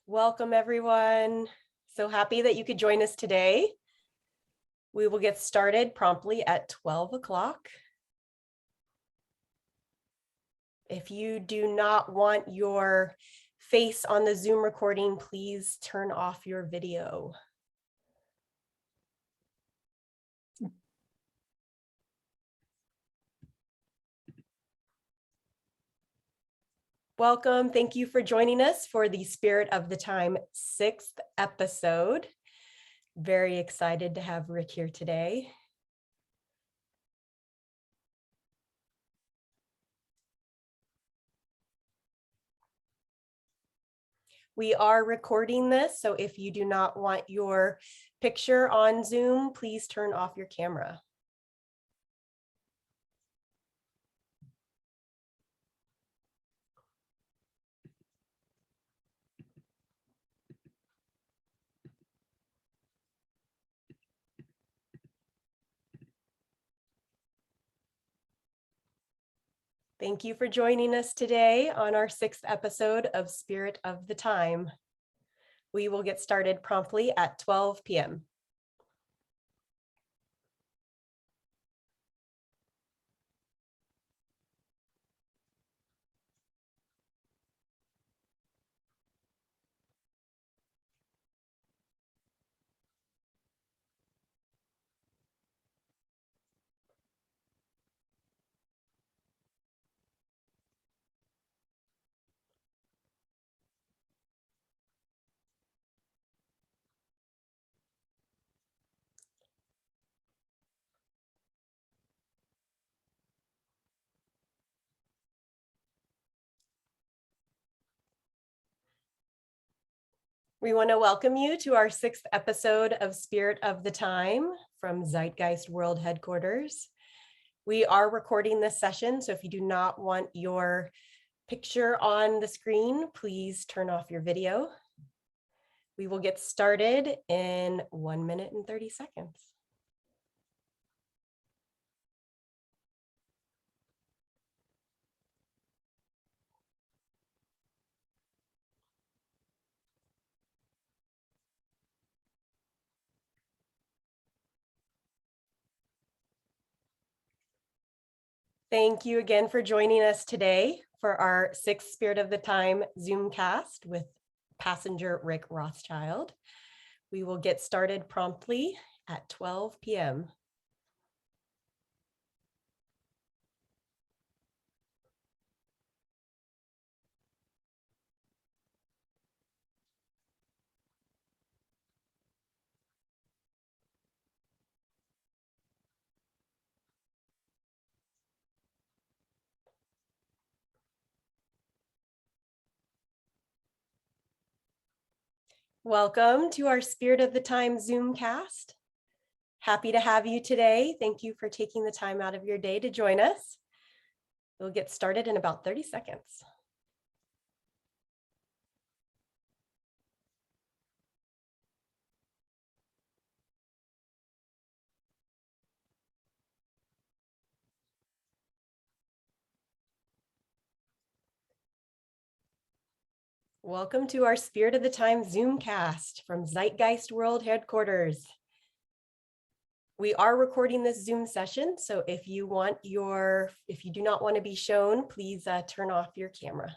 Welcome, everyone. So happy that you could join us today. We will get started promptly at 12 o'clock. If you do not want your face on the Zoom recording, please turn off your video. Welcome. Thank you for joining us for the Spirit of the Time 6th episode. Very excited to have Rick here today. We are recording this, so if you do not want your picture on Zoom, please turn off your camera. Thank you for joining us today on our 6th episode of Spirit of the Time. We will get started promptly at 12 p.m. We want to welcome you to our 6th episode of Spirit of the Time from Zeitgeist World Headquarters. We are recording this session, so if you do not want your picture on the screen, please turn off your video. We will get started in 1 minute and 30 seconds. Thank you again for joining us today for our 6th Spirit of the Time Zoomcast with passenger Rick Rothschild. We will get started promptly at 12 p.m. Welcome to our Spirit of the Time Zoomcast. Happy to have you today. Thank you for taking the time out of your day to join us. We'll get started in about 30 seconds. Welcome to our Spirit of the Time Zoomcast from Zeitgeist World Headquarters. We are recording this Zoom session, so if you do not want to be shown, please turn off your camera.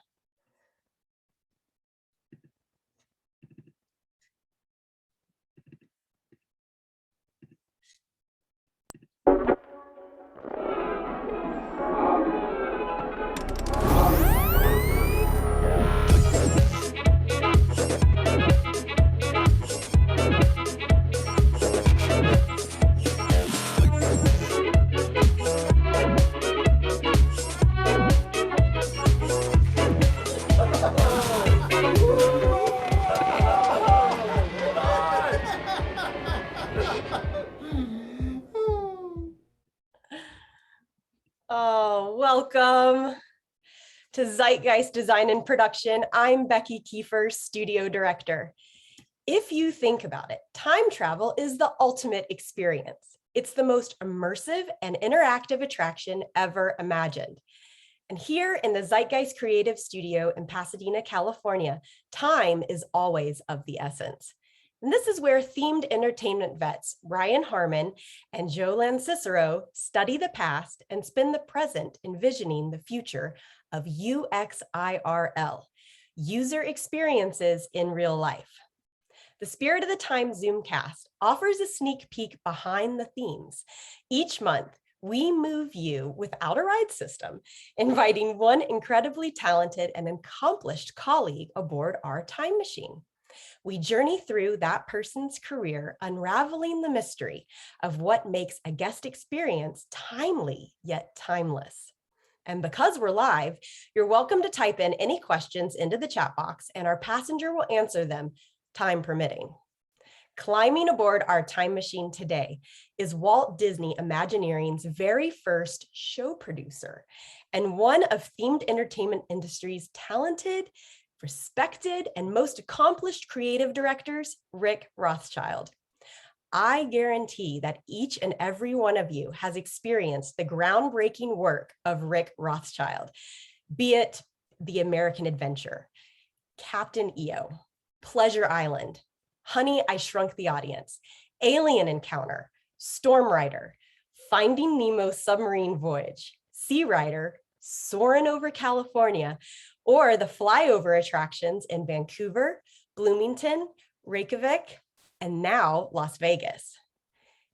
Oh, welcome to Zeitgeist Design and Production. I'm Becky Kiefer, Studio Director. If you think about it, time travel is the ultimate experience. It's the most immersive and interactive attraction ever imagined. And here in the Zeitgeist Creative Studio in Pasadena, California, time is always of the essence. And this is where themed entertainment vets Brian Harmon and Joe Lancicero study the past and spend the present envisioning the future of UXIRL, user experiences in real life. The Spirit of the Time Zoomcast offers a sneak peek behind the themes. Each month, we move you without a ride system, inviting one incredibly talented and accomplished colleague aboard our time machine. We journey through that person's career, unraveling the mystery of what makes a guest experience timely yet timeless. And because we're live, you're welcome to type in any questions into the chat box and our passenger will answer them, time permitting. Climbing aboard our time machine today is Walt Disney Imagineering's very first show producer and one of themed entertainment industry's talented, respected, and most accomplished creative directors, Rick Rothschild. I guarantee that each and every one of you has experienced the groundbreaking work of Rick Rothschild, be it The American Adventure, Captain EO, Pleasure Island, Honey, I Shrunk the Audience, Alien Encounter, StormRider, Finding Nemo Submarine Voyage, SeaRider, Soarin' Over California, or the FlyOver attractions in Vancouver, Bloomington, Reykjavik, and now Las Vegas.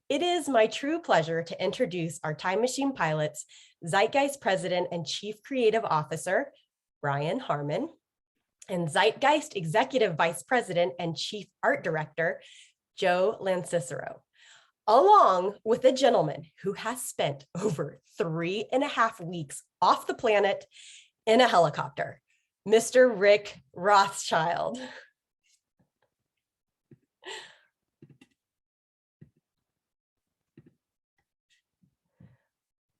It is my true pleasure to introduce our time machine pilots, Zeitgeist President and Chief Creative Officer, Brian Harmon, and Zeitgeist Executive Vice President and Chief Art Director, Joe Lancicero, along with a gentleman who has spent over 3.5 weeks off the planet in a helicopter, Mr. Rick Rothschild.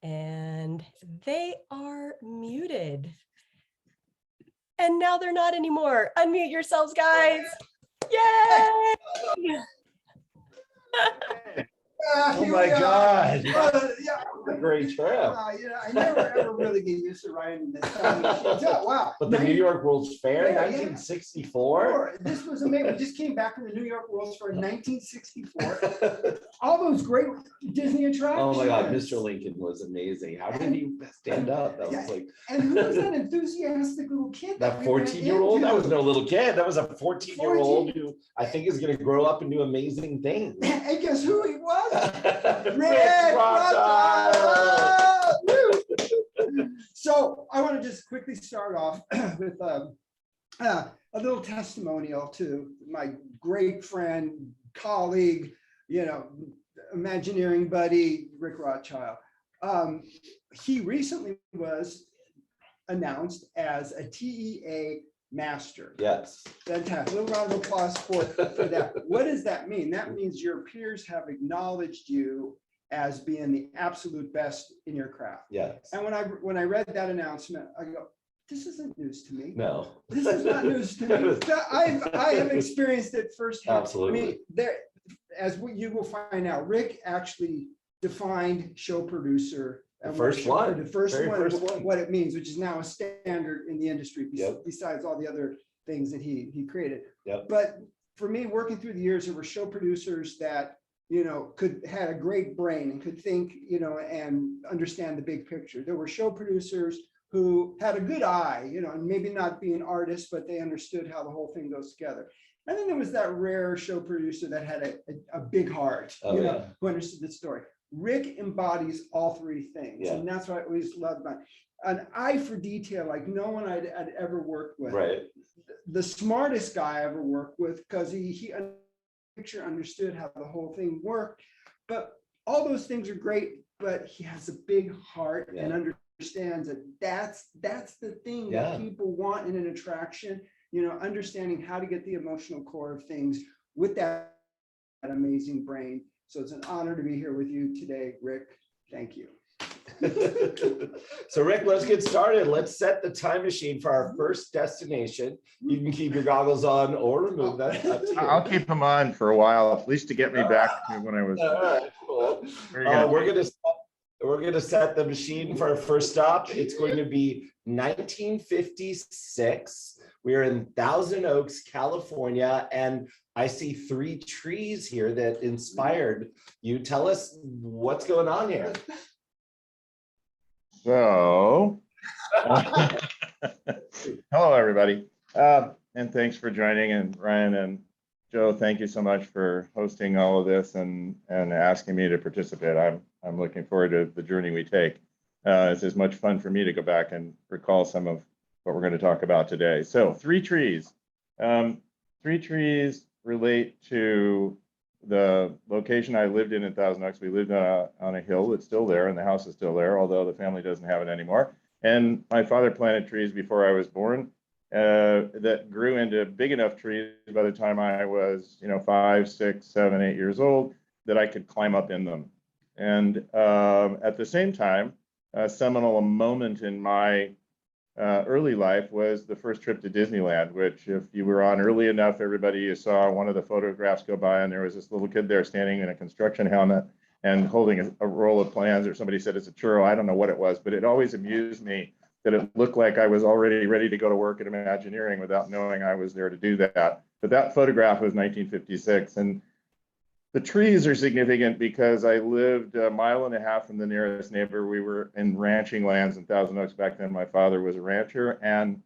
And they are muted. And now they're not anymore. Unmute yourselves, guys. Yay! Oh my God. Yeah. A great trip. I never ever really get used to riding this. Wow. But the New York World's Fair, Yeah, 1964. This was amazing. We just came back from the New York World's Fair in 1964. All those great Disney attractions. Oh my God, Mr. Lincoln was amazing. How did he stand up? That was like. And who was that enthusiastic little kid? That 14-year-old? That was no little kid. That was a 14-year-old who I think is going to grow up and do amazing things. And guess who he was? Rick Rothschild. So I want to just quickly start off with a little testimonial to my great friend, colleague, Imagineering buddy, Rick Rothschild. He recently was announced as a TEA master. Yes. Fantastic. A little round of applause for that. What does that mean? That means your peers have acknowledged you as being the absolute best in your craft. Yes. And when I read that announcement, I go, this isn't news to me. No. This is not news to me. I have experienced it firsthand. Absolutely. I mean, as you will find out, Rick actually defined show producer. The first one, what it means, which is now a standard in the industry, besides all the other things that he created. Yep. But for me, working through the years, there were show producers that had a great brain and could think, and understand the big picture. There were show producers who had a good eye, and maybe not being artists, but they understood how the whole thing goes together. And then there was that rare show producer that had a big heart, who understood the story. Rick embodies all three things, and that's what I always loved about it. An eye for detail like no one I'd ever worked with. Right. The smartest guy I ever worked with, because he understood how the whole thing worked. But all those things are great, but he has a big heart and understands that that's the thing that people want in an attraction. Understanding how to get the emotional core of things with that amazing brain. So it's an honor to be here with you today, Rick. Thank you. So Rick, let's get started. Let's set the time machine for our first destination. You can keep your goggles on or remove them. I'll keep them on for a while, at least to get me back to when I was. All right, cool. We're We're going to set the machine for our first stop. It's going to be 1956. We're in Thousand Oaks, California, and I see 3 trees here that inspired you. Tell us what's going on here. So, hello, everybody. And thanks for joining. And Ryan and Joe, thank you so much for hosting all of this and asking me to participate. I'm looking forward to the journey we take. It's as much fun for me to go back and recall some of what we're going to talk about today. So 3 trees. 3 trees relate to the location I lived in Thousand Oaks. We lived on a hill that's still there, and the house is still there, although the family doesn't have it anymore. And my father planted trees before I was born that grew into big enough trees by the time I was, 5, 6, 7, 8 years old, that I could climb up in them. And at the same time, a seminal moment in my early life was the first trip to Disneyland, which if you were on early enough, everybody you saw one of the photographs go by, and there was this little kid there standing in a construction helmet and holding a roll of plans, or somebody said it's a churro. I don't know what it was, but it always amused me that it looked like I was already ready to go to work at Imagineering without knowing I was there to do that. But that photograph was 1956. And the trees are significant because I lived a mile and a half from the nearest neighbor. We were in ranching lands in Thousand Oaks back then. My father was a rancher. And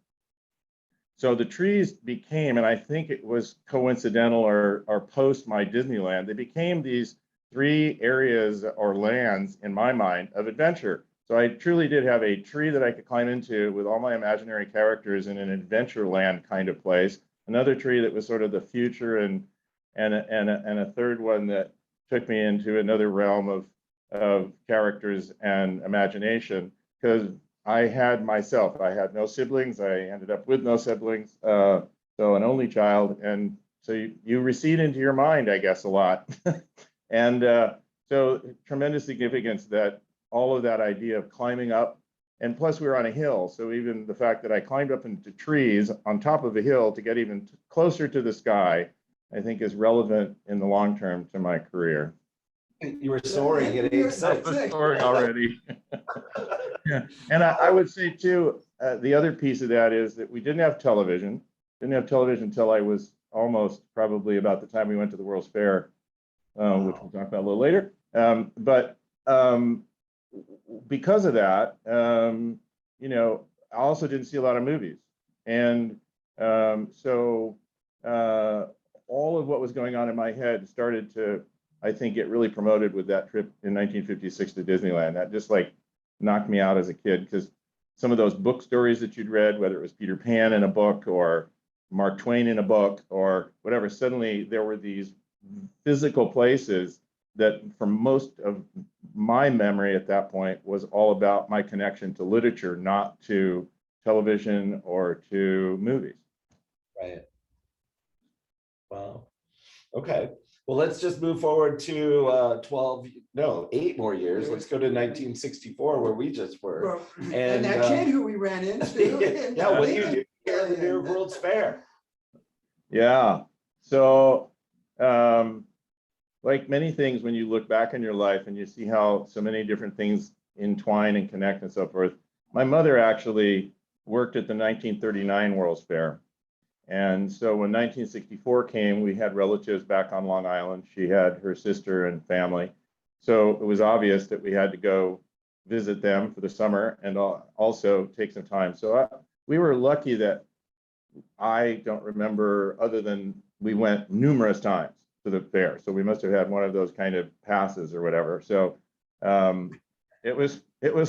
so the trees became, and I think it was coincidental or post my Disneyland, they became these 3 areas or lands in my mind of adventure. So I truly did have a tree that I could climb into with all my imaginary characters in an adventure land kind of place. Another tree that was sort of the future, and a third one that took me into another realm of characters and imagination, because I had no siblings. I ended up with no siblings, so an only child. And so you recede into your mind, I guess, a lot. And so tremendous significance that all of that idea of climbing up, and plus we were on a hill. So even the fact that I climbed up into trees on top of a hill to get even closer to the sky, I think is relevant in the long term to my career. You were soaring at age 6. Soaring already. Yeah. And I would say too, the other piece of that is that we didn't have television. Didn't have television until I was almost probably about the time we went to the World's Fair, which we'll talk about a little later. But because of that, I also didn't see a lot of movies. And so all of what was going on in my head started to, I think, get really promoted with that trip in 1956 to Disneyland. That just like knocked me out as a kid, because some of those book stories that you'd read, whether it was Peter Pan in a book or Mark Twain in a book or whatever, suddenly there were these physical places that for most of my memory at that point was all about my connection to literature, not to television or to movies. Right. Wow. Okay. Well, let's just move forward to 8 more years. Let's go to 1964, where we just were. And that kid who we ran into. Yeah, what do you do here at the New York World's Fair? Yeah. So, like many things, when you look back in your life and you see how so many different things entwine and connect and so forth, my mother actually worked at the 1939 World's Fair. And so when 1964 came, we had relatives back on Long Island. She had her sister and family. So it was obvious that we had to go visit them for the summer and also take some time. So we were lucky that I don't remember, other than we went numerous times to the fair. So we must have had one of those kind of passes or whatever. So it was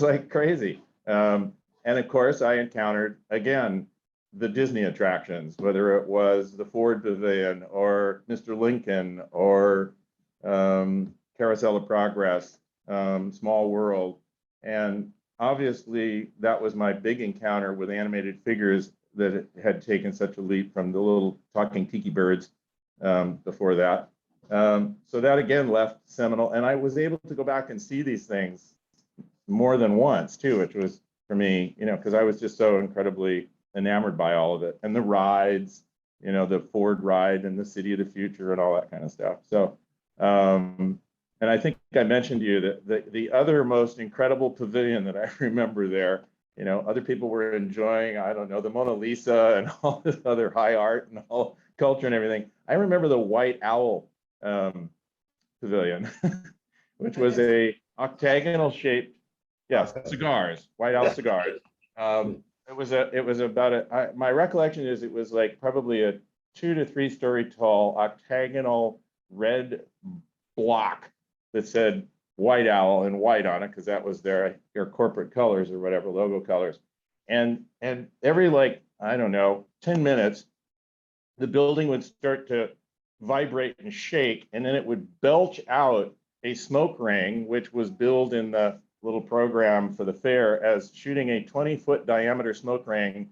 like crazy. And of course, I encountered, again, the Disney attractions, whether it was the Ford Pavilion or Mr. Lincoln or Carousel of Progress, Small World. And obviously, that was my big encounter with animated figures that had taken such a leap from the little talking tiki birds before that. So that again left seminal, and I was able to go back and see these things more than once too, which was for me, because I was just so incredibly enamored by all of it, and the rides, the Ford ride and the City of the Future and all that kind of stuff. So And I think I mentioned to you that the other most incredible pavilion that I remember there, you know, other people were enjoying, I don't know, the Mona Lisa and all this other high art and all culture and everything. I remember the White Owl pavilion, which was a octagonal shaped, yes, cigars, White Owl cigars. It was about my recollection is it was like probably a 2 to 3 story tall octagonal red block that said White Owl and white on it because that was their corporate colors or whatever, logo colors. And every, like, I don't know, 10 minutes, the building would start to vibrate and shake, and then it would belch out a smoke ring, which was billed in the little program for the fair as shooting a 20-foot diameter smoke ring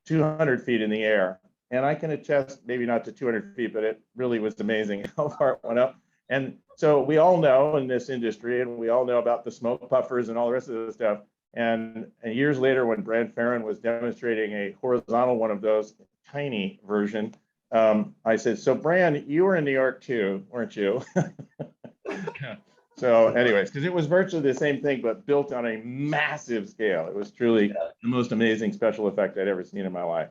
200 feet in the air. And I can attest, maybe not to 200 feet, but it really was amazing how far it went up. And so we all know in this industry, and we all know about the smoke puffers and all the rest of the stuff. And years later, when Brad Farron was demonstrating a horizontal one of those, tiny version, I said, so Brad, you were in New York too, weren't you? So anyways, because it was virtually the same thing, but built on a massive scale. It was truly the most amazing special effect I'd ever seen in my life.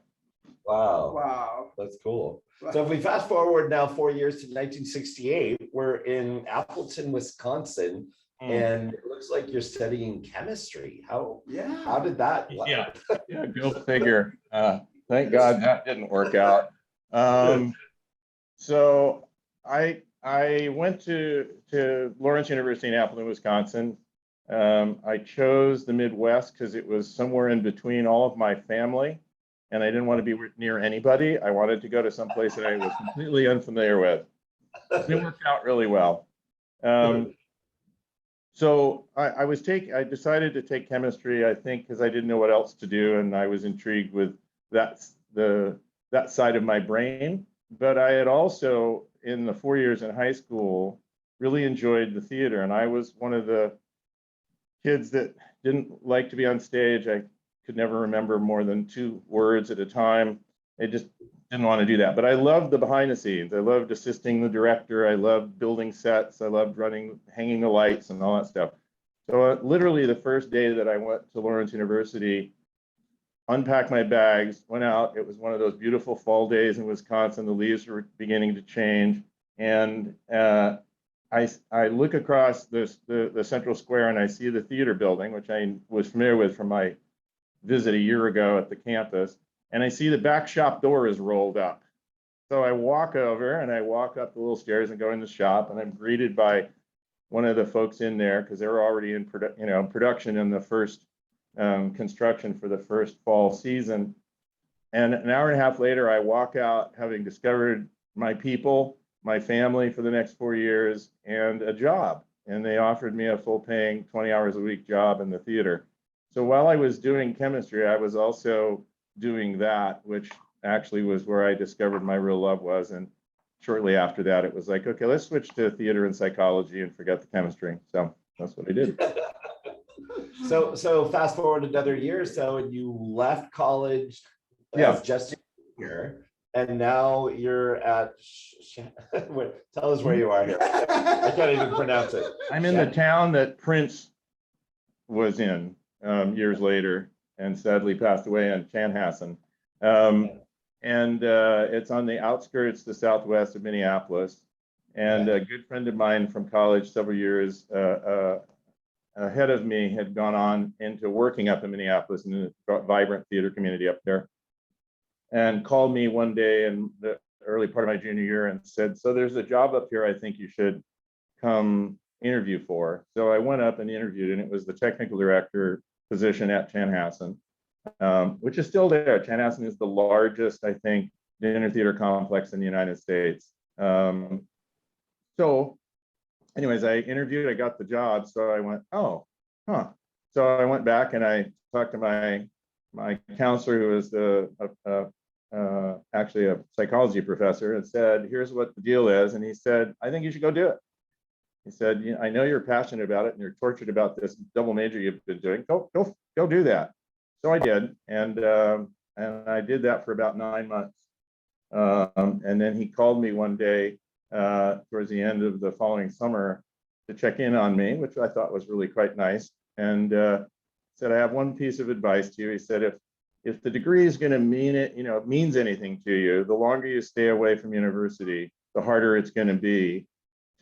Wow. Wow. That's cool. So if we fast forward now 4 years to 1968, we're in Appleton, Wisconsin, and it looks like you're studying chemistry. How did that? Yeah, go figure. Thank God that didn't work out. So I went to Lawrence University in Appleton, Wisconsin. I chose the Midwest because it was somewhere in between all of my family, and I didn't want to be near anybody. I wanted to go to some place that I was completely unfamiliar with. And it worked out really well. So I decided to take chemistry, I think, because I didn't know what else to do, and I was intrigued with that side of my brain. But I had also, in the 4 years in high school, really enjoyed the theater, and I was one of the kids that didn't like to be on stage. I could never remember more than 2 words at a time. I just didn't want to do that. But I loved the behind the scenes. I loved assisting the director. I loved building sets. I loved hanging the lights and all that stuff. So literally the first day that I went to Lawrence University, unpacked my bags, went out. It was one of those beautiful fall days in Wisconsin. The leaves were beginning to change. And I look across the central square and I see the theater building, which I was familiar with from my visit a year ago at the campus. And I see the back shop door is rolled up. So I walk over and I walk up the little stairs and go in the shop, and I'm greeted by one of the folks in there because they were already in production in the first construction for the first fall season. And an hour and a half later, I walk out having discovered my people, my family for the next 4 years, and a job. And they offered me a full-paying 20 hours a week job in the theater. So while I was doing chemistry, I was also doing that, which actually was where I discovered my real love was. And shortly after that, it was like, okay, let's switch to theater and psychology and forget the chemistry. So that's what I did. So fast forward another year or so, and you left college as just a junior, and now you're at tell us where you are here. I can't even pronounce it. I'm in the town that Prince was in years later and sadly passed away in Chanhassen. And it's on the outskirts, the southwest of Minneapolis. And a good friend of mine from college several years ahead of me had gone on into working up in Minneapolis in the vibrant theater community up there, and called me one day in the early part of my junior year and said, so there's a job up here I think you should come interview for. So I went up and interviewed, and it was the technical director position at Chanhassen, which is still there. Chanhassen is the largest, I think, dinner theater complex in the United States. So anyways, I interviewed, I got the job. So I went, oh, huh. So I went back and I talked to my counselor, who was actually a psychology professor, and said, here's what the deal is. And he said, I think you should go do it. He said, I know you're passionate about it and you're tortured about this double major you've been doing. Go do that. So I did, and I did that for about 9 months. And then he called me one day towards the end of the following summer to check in on me, which I thought was really quite nice. And said, I have one piece of advice to you. He said, if the degree is going to mean it, it means anything to you, the longer you stay away from university, the harder it's going to be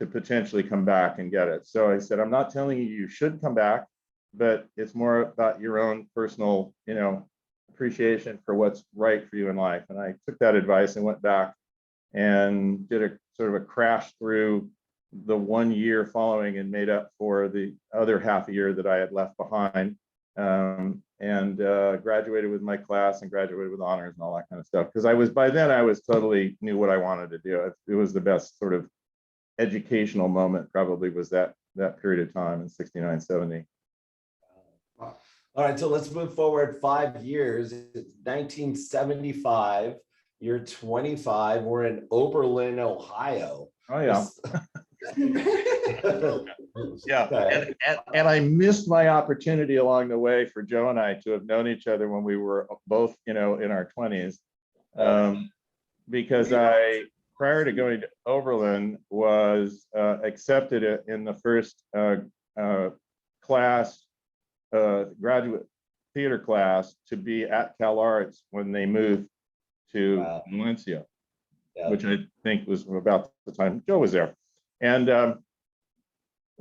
to potentially come back and get it. So I said, I'm not telling you you should come back, but it's more about your own personal, appreciation for what's right for you in life. And I took that advice and went back and did a sort of a crash through the 1 year following and made up for the other half a year that I had left behind. And graduated with my class and graduated with honors and all that kind of stuff. Because by then I was totally knew what I wanted to do. It was the best sort of educational moment, probably, was that period of time in 69, 70. All right, so let's move forward 5 years. It's 1975. You're 25. We're in Oberlin, Ohio. Oh yeah. Yeah, Okay. and I missed my opportunity along the way for Joe and I to have known each other when we were both, in our 20s, because I, prior to going to Oberlin, was accepted in the first class, graduate theater class, to be at CalArts when they moved to Valencia, which I think was about the time Joe was there. And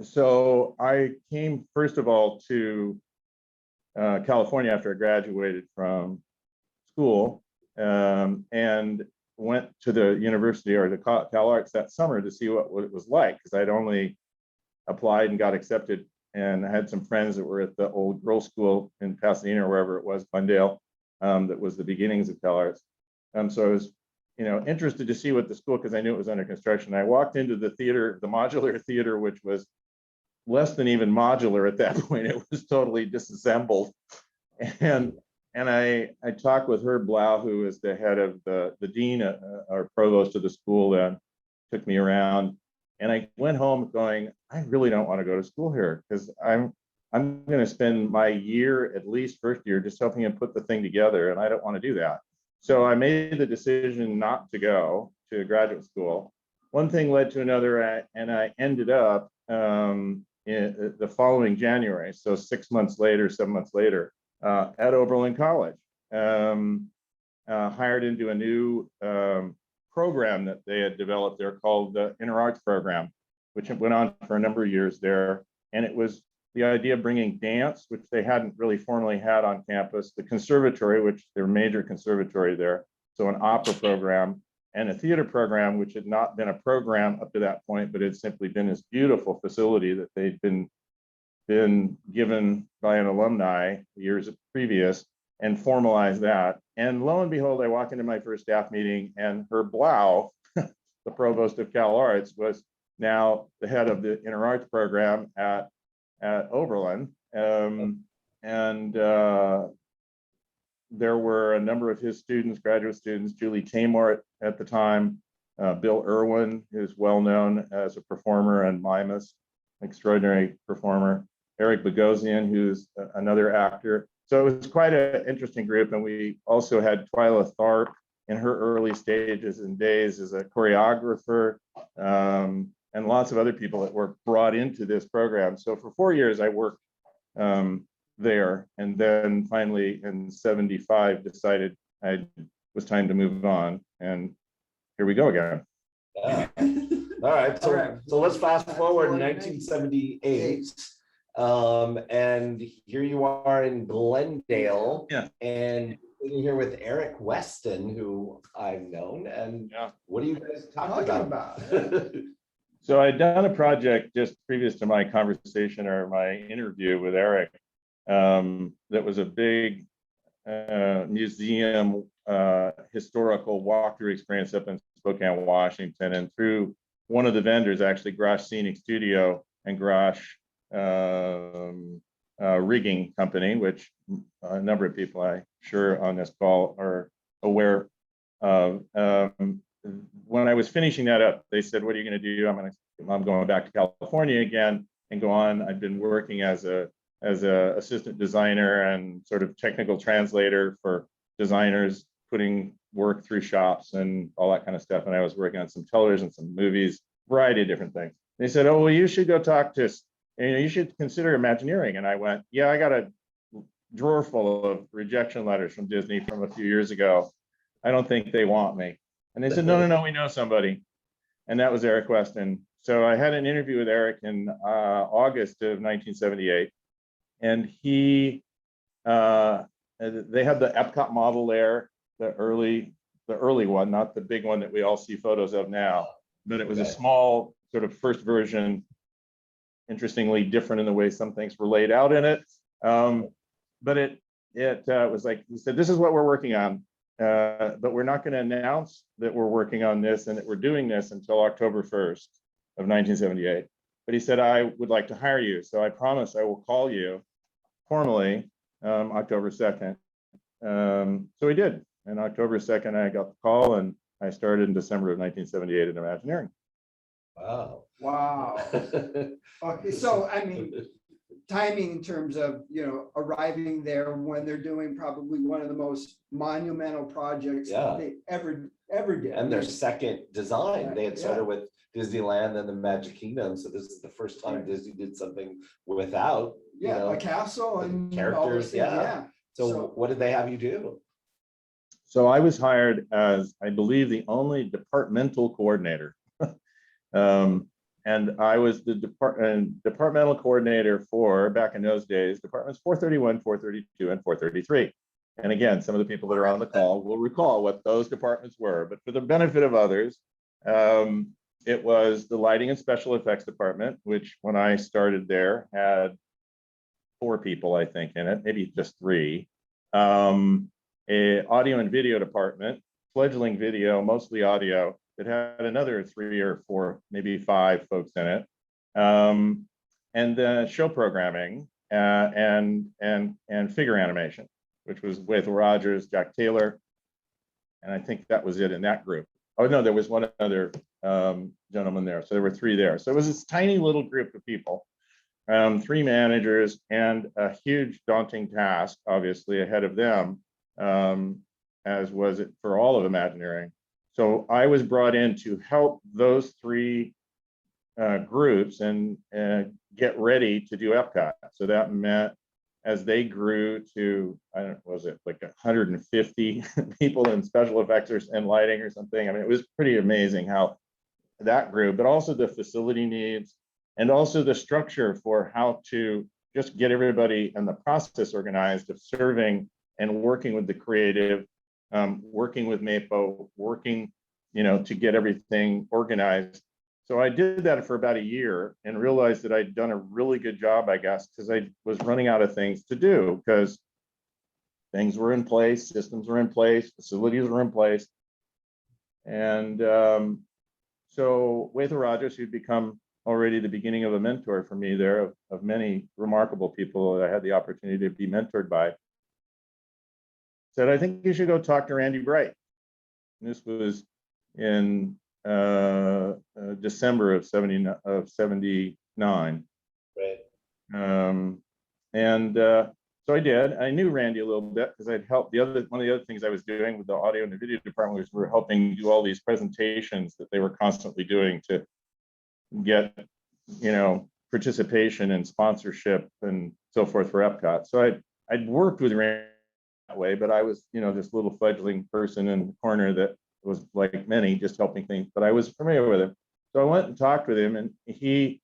so I came, first of all, to California after I graduated from school, and went to the university, or the CalArts, that summer to see what it was like, because I'd only applied and got accepted, and I had some friends that were at the old girls' school in Pasadena or wherever it was, Glendale, that was the beginnings of CalArts. So I was interested to see what the school, because I knew it was under construction. I walked into the theater, the modular theater, which was less than even modular at that point. It was totally disassembled. And I talked with Herb Blau, who is the head of the dean or provost of the school, then took me around. And I went home going, I really don't want to go to school here, because I'm going to spend my year, at least first year, just helping him put the thing together, and I don't want to do that. So I made the decision not to go to graduate school. One thing led to another, and I ended up in the following January, so 6 months later, 7 months later, at Oberlin College, hired into a new program that they had developed there called the Inner Arts Program, which went on for a number of years there. And it was the idea of bringing dance, which they hadn't really formally had on campus, the conservatory, which their major conservatory there, so an opera program, and a theater program, which had not been a program up to that point, but had simply been this beautiful facility that they'd been given by an alumni years previous, and formalize that. And lo and behold, I walk into my first staff meeting, and Herb Blau, the provost of CalArts, was now the head of the Inner Arts Program at Oberlin. There were a number of his students, graduate students, Julie Taymor at the time, Bill Irwin, who's well known as a performer and mimist, extraordinary performer, Eric Bogosian, who's another actor. So it was quite an interesting group. And we also had Twyla Tharp in her early stages and days as a choreographer, and lots of other people that were brought into this program. So for 4 years, I worked there, and then finally in 75 decided it was time to move on, and here we go again. Yeah. All right, so let's fast forward 1978. And here you are in Glendale, and sitting here with Eric Weston, who I've known. And what are you guys talking about? So I'd done a project just previous to my conversation or my interview with Eric, that was a big museum historical walkthrough experience up in Spokane, Washington. And through one of the vendors, actually Grosh Scenic Studio and Grosh Rigging Company, which a number of people I'm sure on this call are aware of. When I was finishing that up, they said, what are you going to do? I'm going back to California again and go on. I've been working as a assistant designer and sort of technical translator for designers, putting work through shops and all that kind of stuff. And I was working on some television, some movies, variety of different things. They said, oh, well, you should go talk to, you should consider Imagineering. And I went, yeah, I got a drawer full of rejection letters from Disney from a few years ago. I don't think they want me. And they said, no, we know somebody. And that was Eric Weston. So I had an interview with Eric in August of 1978. And they had the Epcot model there, the early one, not the big one that we all see photos of now, but it was a small sort of first version, interestingly different in the way some things were laid out in it. But it was like, he said, this is what we're working on, but we're not going to announce that we're working on this and that we're doing this until October 1st of 1978. But he said, I would like to hire you. So I promise I will call you formally October 2nd. So we did. And October 2nd, I got the call and I started in December of 1978 in Imagineering. Wow. Wow. Okay, so I mean, timing in terms of, arriving there when they're doing probably one of the most monumental projects they ever did. And their second design, they had started with Disneyland and the Magic Kingdom. So this is the first time Disney did something without, a castle and characters. So what did they have you do? So I was hired as, I believe, the only departmental coordinator. And I was the departmental coordinator for, back in those days, departments 431, 432, and 433. And again, some of the people that are on the call will recall what those departments were, but for the benefit of others, it was the lighting and special effects department, which when I started there had 4 people, I think, in it, maybe just 3. A audio and video department, fledgling video, mostly audio, that had another 3 or 4, maybe 5 folks in it, and then show programming and figure animation, which was with Rogers, Jack Taylor, and I think that was it in that group. Oh no, there was one other gentleman there, so there were 3 there. So it was this tiny little group of people, 3 managers, and a huge daunting task, obviously, ahead of them, as was it for all of Imagineering. So I was brought in to help those 3 groups and get ready to do Epcot. So that meant as they grew to, I don't know, was it like 150 people in special effects and lighting or something? I mean, it was pretty amazing how that grew, but also the facility needs and also the structure for how to just get everybody and the process organized of serving and working with the creative, working with MAPO, working, to get everything organized. So I did that for about a year and realized that I'd done a really good job, I guess, because I was running out of things to do because things were in place, systems were in place, facilities were in place. And so Watha Rogers, who'd become already the beginning of a mentor for me there, of many remarkable people that I had the opportunity to be mentored by, said, I think you should go talk to Randy Bright. And this was in December of 79. Right. So I did. I knew Randy a little bit because I'd helped one of the other things I was doing with the audio and the video department was we were helping do all these presentations that they were constantly doing to get, participation and sponsorship and so forth for Epcot. So I'd worked with Randy that way, but I was, this little fledgling person in the corner that was like many, just helping things, but I was familiar with him. So I went and talked with him, and he,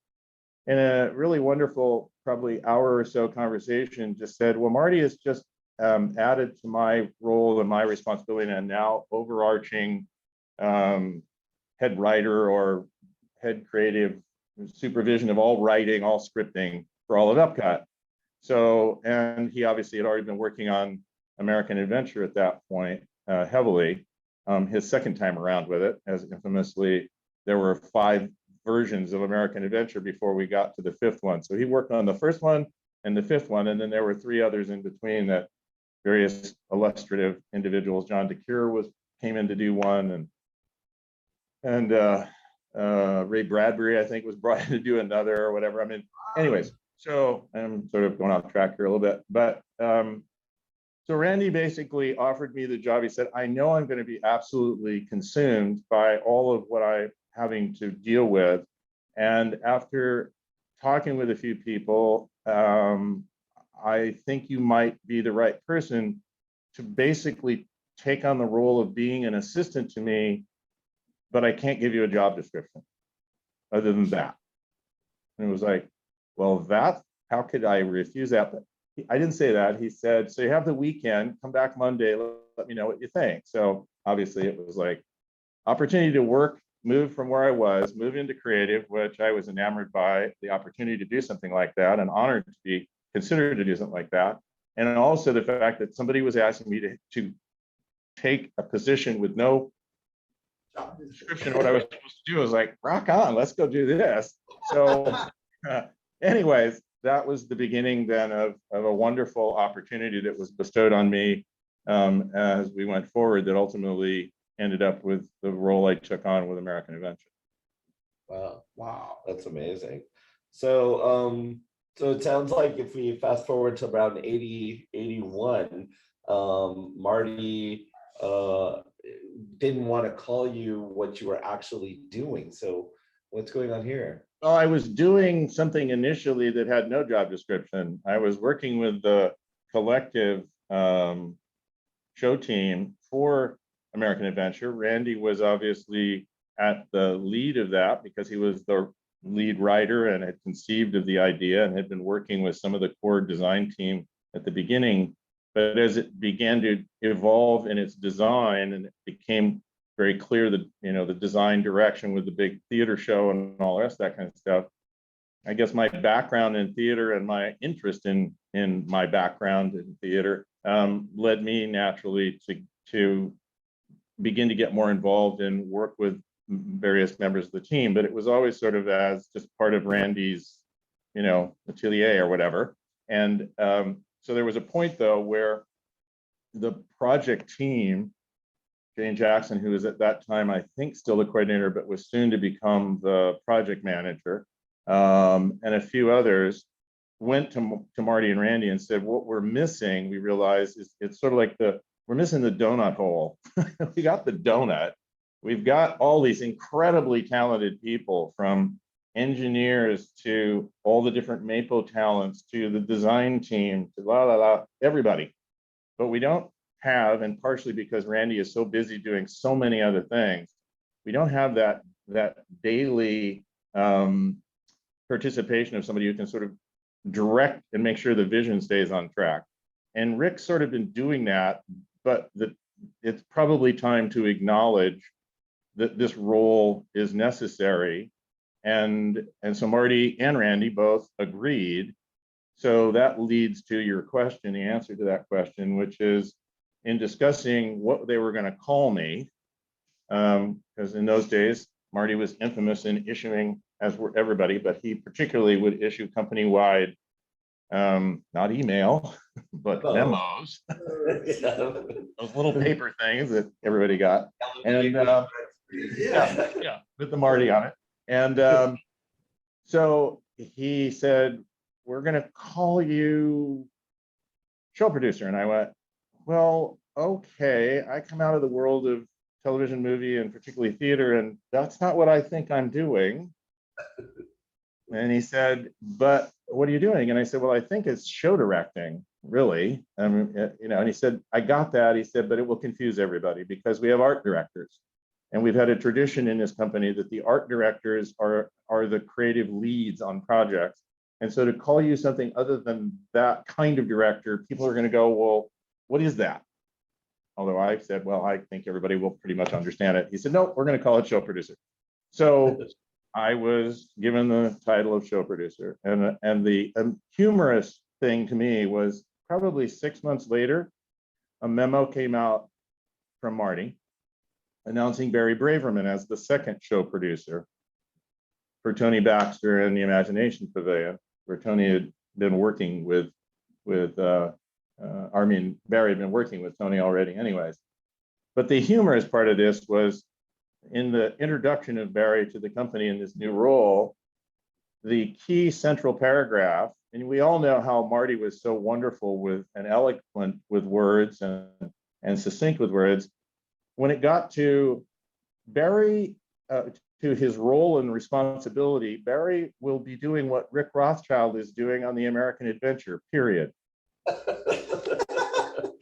in a really wonderful, probably hour or so conversation, just said, well, Marty has just added to my role and my responsibility and now overarching head writer or head creative supervision of all writing, all scripting for all of Epcot. So, and he obviously had already been working on American Adventure at that point heavily, his second time around with it, as infamously there were 5 versions of American Adventure before we got to the 5th one. So he worked on the first one and the 5th one, and then there were 3 others in between that various illustrative individuals. John DeCure came in to do one, and Ray Bradbury, I think, was brought in to do another or whatever. I mean, anyways, so I'm sort of going off track here a little bit, but so Randy basically offered me the job. He said, I know I'm going to be absolutely consumed by all of what I'm having to deal with. And after talking with a few people, I think you might be the right person to basically take on the role of being an assistant to me, but I can't give you a job description other than that. And it was like, well, how could I refuse that? But I didn't say that. He said, so you have the weekend, come back Monday, let me know what you think. So obviously it was like opportunity to work, move from where I was, move into creative, which I was enamored by the opportunity to do something like that and honored to be considered to do something like that. And also the fact that somebody was asking me to take a position with no description of what I was supposed to do. I was like, rock on, let's go do this. So anyways, that was the beginning then of a wonderful opportunity that was bestowed on me as we went forward that ultimately ended up with the role I took on with American Adventure. Wow, that's amazing. So so it sounds like if we fast forward to around 81, Marty didn't want to call you what you were actually doing. So what's going on here? Well, I was doing something initially that had no job description. I was working with the collective show team for American Adventure. Randy was obviously at the lead of that because he was the lead writer and had conceived of the idea and had been working with some of the core design team at the beginning. But as it began to evolve in its design and it became very clear that, the design direction with the big theater show and all the rest of that kind of stuff, I guess my background in theater and my interest in my background in theater led me naturally to begin to get more involved and work with various members of the team. But it was always sort of as just part of Randy's, atelier or whatever. And so there was a point though where the project team, Jane Jackson, who was at that time, I think still the coordinator, but was soon to become the project manager, and a few others went to Marty and Randy and said, what we're missing, we realized, is it's sort of like we're missing the donut hole. We got the donut. We've got all these incredibly talented people, from engineers to all the different Mapo talents to the design team to everybody. But we don't have, and partially because Randy is so busy doing so many other things, we don't have that daily participation of somebody who can sort of direct and make sure the vision stays on track. And Rick's sort of been doing that, but it's probably time to acknowledge that this role is necessary. And so Marty and Randy both agreed. So that leads to your question, the answer to that question, which is in discussing what they were going to call me, because in those days, Marty was infamous in issuing, as were everybody, but he particularly would issue company-wide, not email, but memos, those little paper things that everybody got. And yeah, with the Marty on it. And so he said, we're going to call you show producer. And I went, well, okay, I come out of the world of television, movie, and particularly theater, and that's not what I think I'm doing. And he said, but what are you doing? And I said, well, I think it's show directing, really. And he said, I got that. He said, but it will confuse everybody because we have art directors. And we've had a tradition in this company that the art directors are the creative leads on projects. And so to call you something other than that kind of director, people are going to go, well, what is that? Although I said, well, I think everybody will pretty much understand it. He said, no, we're going to call it show producer. So I was given the title of show producer. And the humorous thing to me was probably 6 months later, a memo came out from Marty announcing Barry Braverman as the second show producer for Tony Baxter and the Imagination Pavilion, where Tony had been working Barry had been working with Tony already anyways. But the humorous part of this was in the introduction of Barry to the company in this new role, the key central paragraph, and we all know how Marty was so wonderful with and eloquent with words and succinct with words. When it got to Barry, to his role and responsibility, Barry will be doing what Rick Rothschild is doing on the American Adventure, period.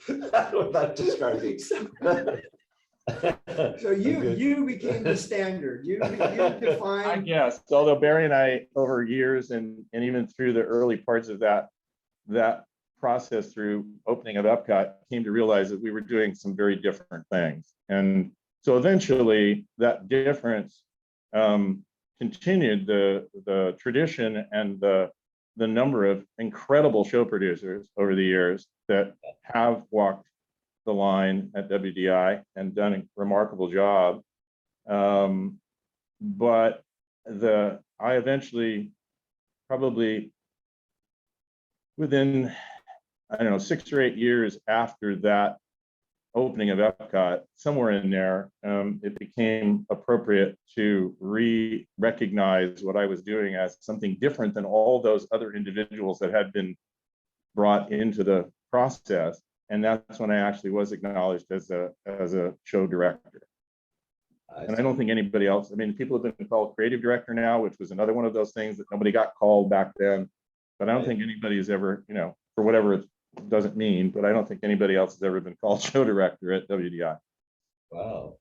Without describing. So you became the standard. You I defined. guess, although Barry and I, over years and even through the early parts of that process through opening of Epcot, came to realize that we were doing some very different things. And so eventually that difference continued the tradition and the number of incredible show producers over the years that have walked the line at WDI and done a remarkable job. But I eventually, probably within, I don't know, 6 or 8 years after that opening of Epcot, somewhere in there, it became appropriate to recognize what I was doing as something different than all those other individuals that had been brought into the process. And that's when I actually was acknowledged as a show director. And I don't think anybody else, I mean, people have been called creative director now, which was another one of those things that nobody got called back then. But I don't think anybody has ever, for whatever it doesn't mean, but I don't think anybody else has ever been called show director at WDI. Wow,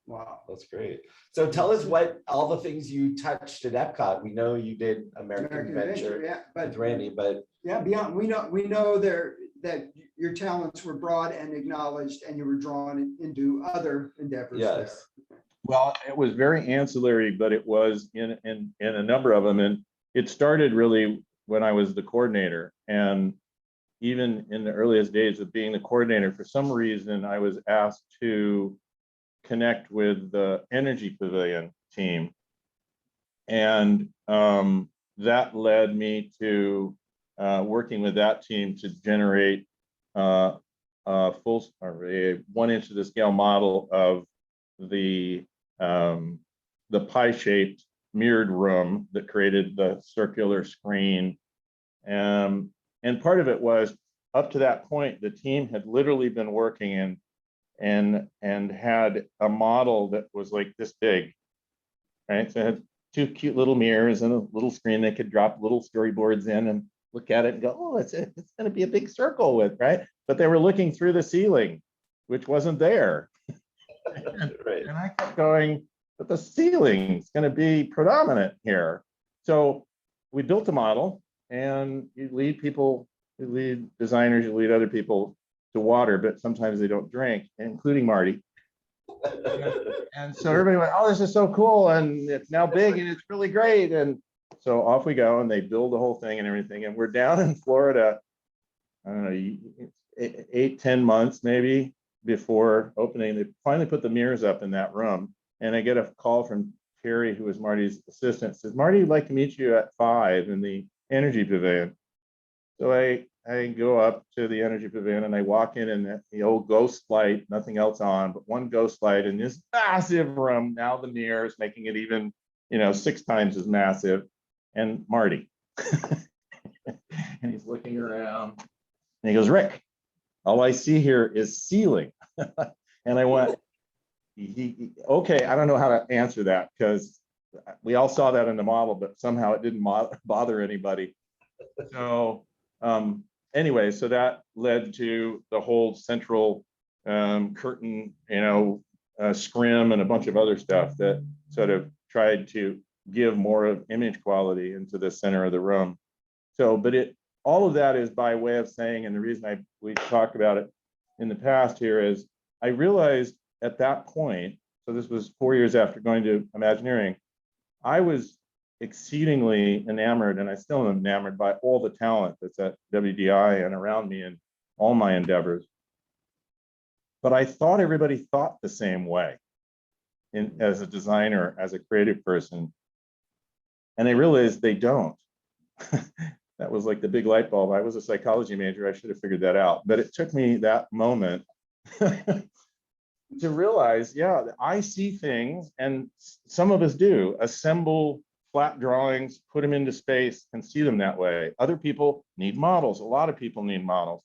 that's great. So tell us what all the things you touched at Epcot. We know you did American Adventure, yeah, but with Randy, but yeah, beyond, we know that your talents were broad and acknowledged, and you were drawn into other endeavors. yes. There. Well, it was very ancillary, but it was in a number of them. And it started really when I was the coordinator. And even in the earliest days of being the coordinator, for some reason, I was asked to connect with the Energy Pavilion team. And that led me to working with that team to generate a 1 inch to the scale model of the pie-shaped mirrored room that created the circular screen. And part of it was, up to that point, the team had literally been working and had a model that was like this big, right? So it had 2 cute little mirrors and a little screen they could drop little storyboards in and look at it and go, oh, it's going to be a big circle with, right? But they were looking through the ceiling, which wasn't there. Right. And I kept going, but the ceiling's going to be predominant here. So we built a model, and you lead people, you lead designers, you lead other people to water, but sometimes they don't drink, including Marty. And so everybody went, oh, this is so cool, and it's now big, and it's really great. And so off we go, and they build the whole thing and everything. And we're down in Florida, I don't know, 8-10 months maybe before opening. They finally put the mirrors up in that room, and I get a call from Terry, who was Marty's assistant, says, Marty would like to meet you at 5 in the Energy Pavilion. So I go up to the Energy Pavilion, and I walk in the old ghost light, nothing else on, but one ghost light in this massive room. Now the mirrors making it even, 6 times as massive. And Marty, and he's looking around, and he goes, Rick, all I see here is ceiling. And I went, okay, I don't know how to answer that, because we all saw that in the model, but somehow it didn't bother anybody. So anyway, so that led to the whole central curtain, scrim and a bunch of other stuff that sort of tried to give more of image quality into the center of the room. So, but all of that is by way of saying, and the reason we talked about it in the past here is, I realized at that point, so this was 4 years after going to Imagineering, I was exceedingly enamored, and I still am enamored by all the talent that's at WDI and around me in all my endeavors. But I thought everybody thought the same way as a designer, as a creative person. And I realized they don't. That was like the big light bulb. I was a psychology major. I should have figured that out. But it took me that moment to realize, yeah, I see things, and some of us do, assemble flat drawings, put them into space, and see them that way. Other people need models. A lot of people need models.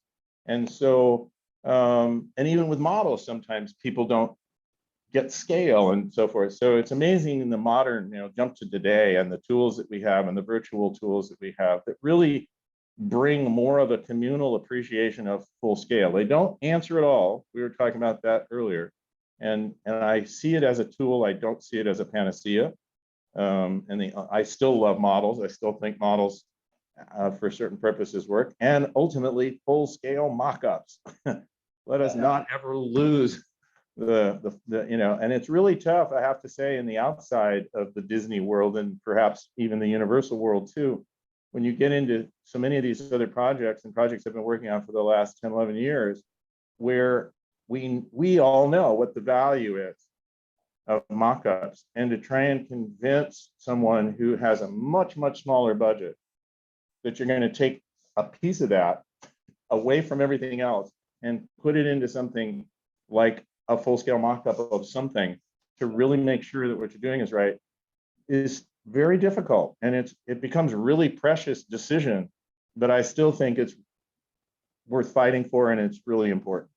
And so, and even with models, sometimes people don't get scale and so forth. So it's amazing in the modern, jump to today and the tools that we have and the virtual tools that we have that really bring more of a communal appreciation of full scale. They don't answer it all. We were talking about that earlier. And I see it as a tool. I don't see it as a panacea. I still love models. I still think models for certain purposes work. And ultimately, full scale mock-ups. Let us not ever lose and it's really tough, I have to say, in the outside of the Disney world and perhaps even the Universal world too. When you get into so many of these other projects and projects I've been working on for the last 10, 11 years, where we all know what the value is of mock-ups, and to try and convince someone who has a much, much smaller budget that you're going to take a piece of that away from everything else and put it into something like a full-scale mock-up of something to really make sure that what you're doing is right is very difficult, and it becomes a really precious decision, but I still think it's worth fighting for, and it's really important.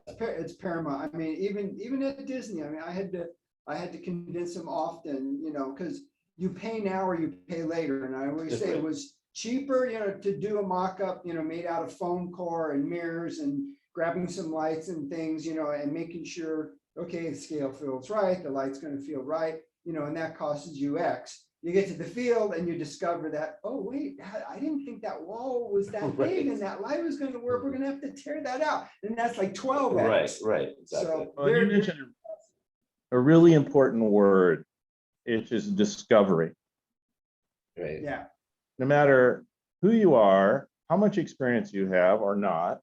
It's paramount. I mean, even at Disney, I mean, I had to convince them often, because you pay now or you pay later, and I always say it was cheaper, to do a mock-up, made out of foam core and mirrors and grabbing some lights and things, and making sure, okay, the scale feels right, the light's going to feel right, and that costs you X. You get to the field and you discover that, oh, wait, I didn't think that wall was that big and that light was going to work. We're going to have to tear that out. And that's like 12X. Right, exactly. So well, you mentioned a really important word, which is discovery. Right. Yeah. No matter who you are, how much experience you have or not,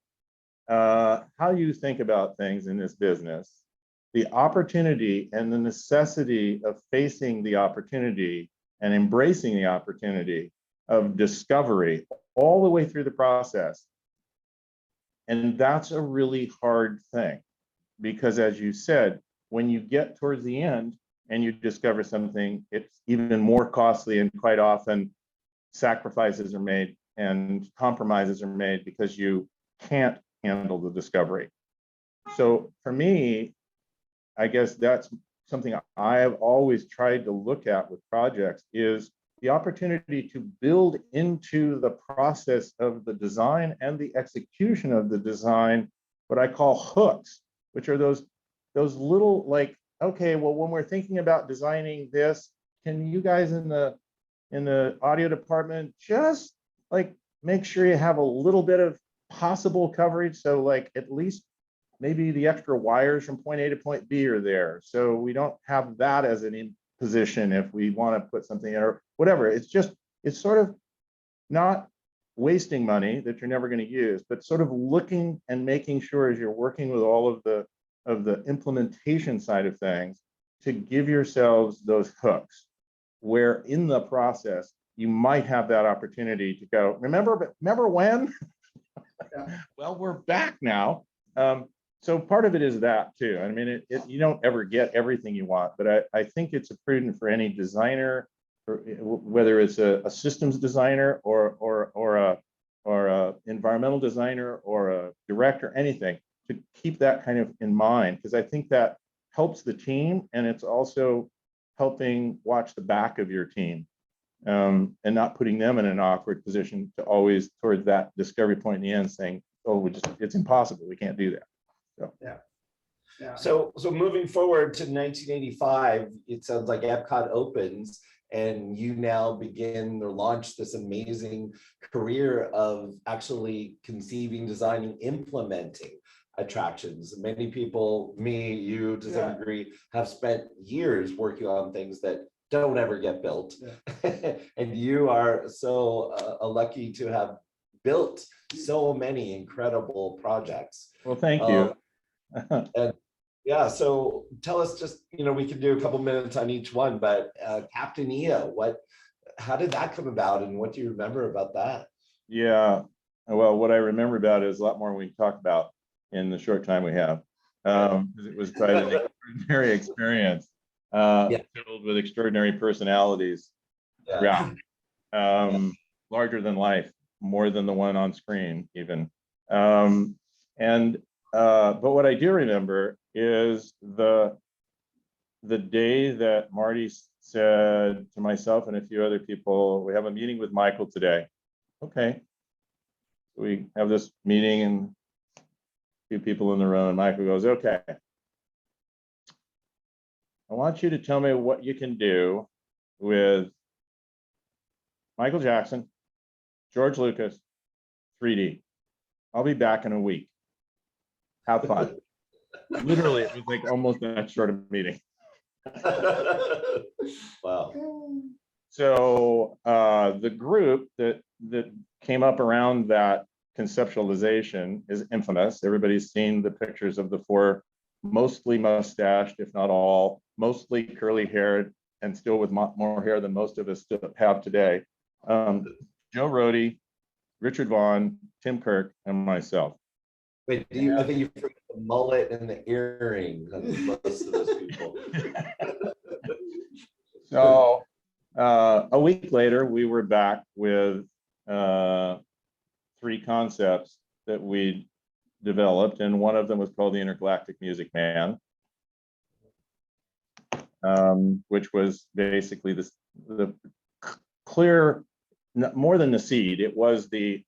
how you think about things in this business, the opportunity and the necessity of facing the opportunity and embracing the opportunity of discovery all the way through the process. And that's a really hard thing, because as you said, when you get towards the end and you discover something, it's even more costly, and quite often sacrifices are made and compromises are made because you can't handle the discovery. So for me, I guess that's something I have always tried to look at with projects, is the opportunity to build into the process of the design and the execution of the design what I call hooks, which are those little, like, okay, well, when we're thinking about designing this, can you guys in the audio department just like make sure you have a little bit of possible coverage, so like at least maybe the extra wires from point A to point B are there, so we don't have that as an imposition if we want to put something in or whatever. It's sort of not wasting money that you're never going to use, but sort of looking and making sure as you're working with all of the implementation side of things to give yourselves those hooks where in the process you might have that opportunity to go, remember when? Yeah. Well, we're back now. So part of it is that too. I mean, you don't ever get everything you want, but I think it's prudent for any designer, whether it's a systems designer or a environmental designer or a director, anything, to keep that kind of in mind, because I think that helps the team, and it's also helping watch the back of your team, and not putting them in an awkward position to always towards that discovery point in the end saying, oh, it's impossible, we can't do that. So Yeah. So moving forward to 1985, it sounds like Epcot opens and you now begin or launch this amazing career of actually conceiving, designing, implementing attractions. Many people, me, you to some degree, have spent years working on things that don't ever get built. Yeah. And you are so lucky to have built so many incredible projects. Well, thank you. And yeah, so tell us just, we can do a couple minutes on each one, but Captain EO, how did that come about and what do you remember about that? Yeah, well, what I remember about it is a lot more we can talk about in the short time we have. It was quite an extraordinary experience, filled with extraordinary personalities throughout, larger than life, more than the one on screen even. But what I do remember is the the day that Marty said to myself and a few other people, we have a meeting with Michael today. Okay. We have this meeting and a few people in the room, and Michael goes, okay. I want you to tell me what you can do with Michael Jackson, George Lucas, 3D. I'll be back in a week. Have fun. Literally, it was like almost that short of meeting. Wow. So the group that came up around that conceptualization is infamous. Everybody's seen the pictures of the four, mostly mustached, if not all, mostly curly haired, and still with more hair than most of us still have today. Joe Rohde, Richard Vaughn, Tim Kirk, and myself. Wait, I think you forgot the mullet and the earrings on most of those people. So a week later, we were back with 3 concepts that we developed, and one of them was called the Intergalactic Music Man, which was basically the clear, more than the seed, it was the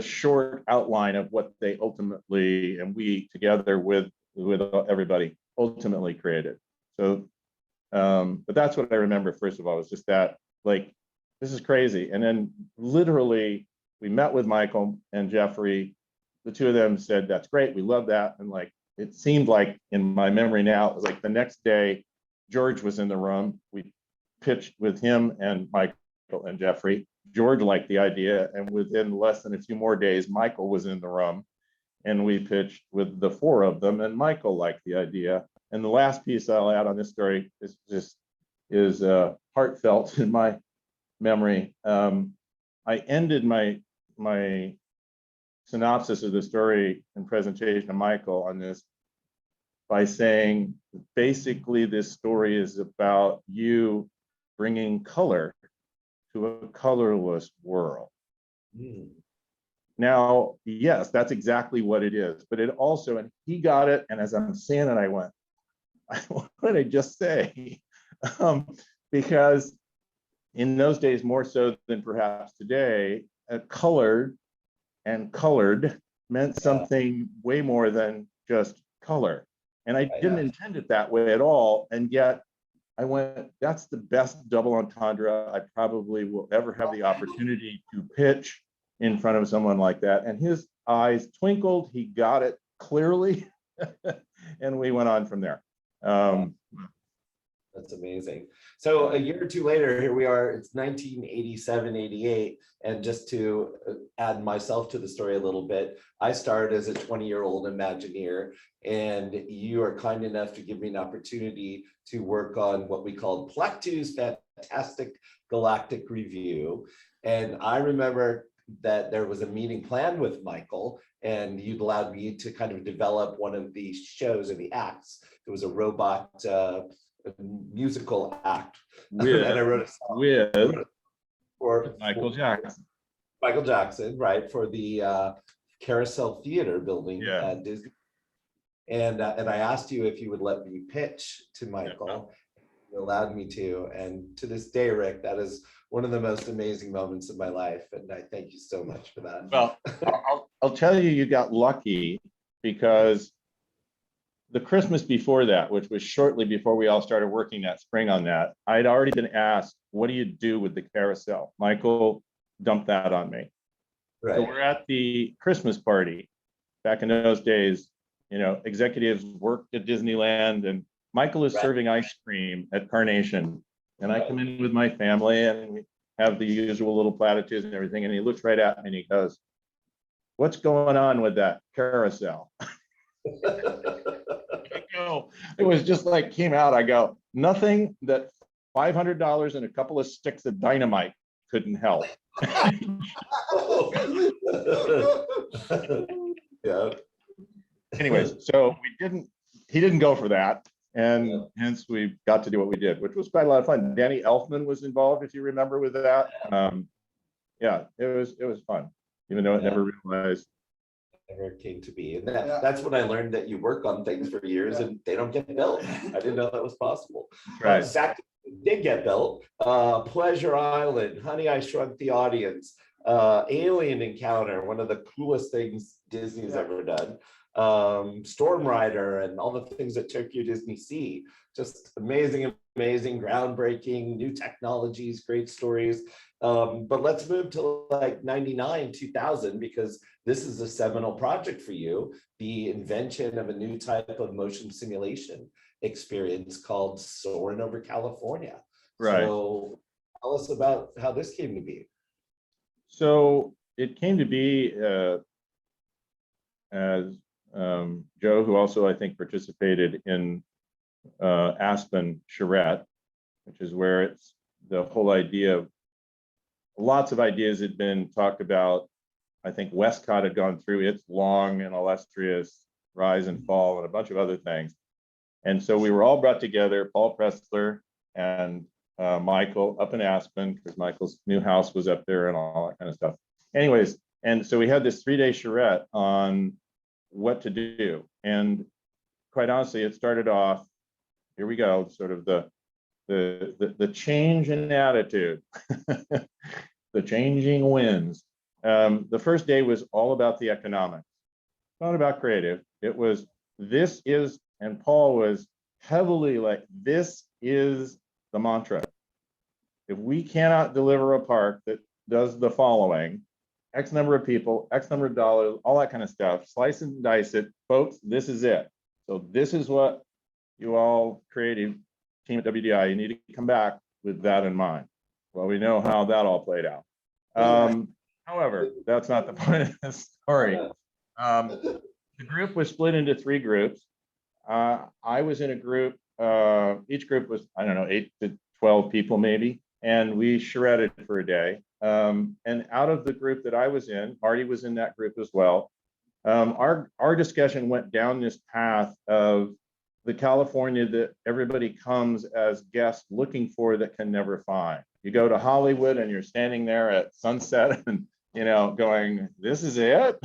short outline of what they ultimately, and we together with everybody, ultimately created. So but that's what I remember, first of all, was just that, like, this is crazy. And then literally we met with Michael and Jeffrey. The two of them said, that's great, we love that. And like, it seemed like in my memory now, it was like the next day, George was in the room. We pitched with him and Michael and Jeffrey. George liked the idea, and within less than a few more days, Michael was in the room, and we pitched with the 4 of them, and Michael liked the idea. And the last piece I'll add on this story is heartfelt in my memory. I ended my synopsis of the story and presentation of Michael on this by saying, basically, this story is about you bringing color to a colorless world. Mm. Now, yes, that's exactly what it is, but it also, and he got it, and as I'm saying it, I went, what did I just say? Because in those days, more so than perhaps today, colored and colored meant something way more than just color. And I didn't intend it that way at all. And yet I went, that's the best double entendre I probably will ever have the opportunity to pitch in front of someone like that. And his eyes twinkled, he got it clearly, and we went on from there. That's amazing. So a year or two later, here we are, it's 1987, 88. And just to add myself to the story a little bit, I started as a 20-year-old Imagineer, and you are kind enough to give me an opportunity to work on what we called Plectu's Fantastic Galactic Review. And I remember that there was a meeting planned with Michael, and you'd allowed me to kind of develop one of the shows or the acts. It was a robot musical act. With, and I wrote a song for Michael Jackson. Michael Jackson, right, for the Carousel Theater building at Disney. And I asked you if you would let me pitch to Michael. You allowed me to, and to this day, Rick, that is one of the most amazing moments of my life, and I thank you so much for that. Well, I'll tell you, you got lucky, because the Christmas before that, which was shortly before we all started working that spring on that, I'd already been asked, what do you do with the carousel? Michael dumped that on me. Right. So we're at the Christmas party. Back in those days, you know, executives worked at Disneyland, and Michael is serving ice cream at Carnation. And I come in with my family, and we have the usual little platitudes and everything. And he looks right at me and he goes, what's going on with that carousel? It was just like came out. I go, nothing that $500 and a couple of sticks of dynamite couldn't help. Yeah. Anyways, so he didn't go for that. And hence we got to do what we did, which was quite a lot of fun. Danny Elfman was involved, if you remember, with that. Yeah, it was fun, even though it never realized never came to be. And Yeah. that's when I learned that you work on things for years and they don't get built. I didn't know that was possible. Right. Zach did get built. Pleasure Island, Honey, I Shrunk the Audience, Alien Encounter, one of the coolest things Disney's ever done. Storm Rider and all the things that Tokyo Disney Sea. Just amazing, groundbreaking, new technologies, great stories. But let's move to like 99, 2000, because this is a seminal project for you, the invention of a new type of motion simulation experience called Soarin' Over California. Right. So tell us about how this came to be. So it came to be as Joe, who also I think participated in Aspen Charrette, which is where it's the whole idea of lots of ideas had been talked about. I think Westcott had gone through its long and illustrious rise and fall and a bunch of other things. And so we were all brought together, Paul Pressler and Michael up in Aspen, because Michael's new house was up there and all that kind of stuff. Anyways, and so we had this 3-day charrette on what to do. And quite honestly, it started off, here we go, sort of the change in attitude, the changing winds. The first day was all about the economics, not about creative. It was, this is, and Paul was heavily like, this is the mantra. If we cannot deliver a park that does the following, X number of people, X number of dollars, all that kind of stuff, slice and dice it, folks, this is it. So this is what you all creative team at WDI, you need to come back with that in mind. Well, we know how that all played out. However, that's not the point of the story. The group was split into 3 groups. I was in a group, each group was, I don't know, 8 to 12 people maybe, and we charretted for a day. And out of the group that I was in, Marty was in that group as well. Our discussion went down this path of the California that everybody comes as guests looking for that can never find. You go to Hollywood and you're standing there at sunset and, you know, going, this is it?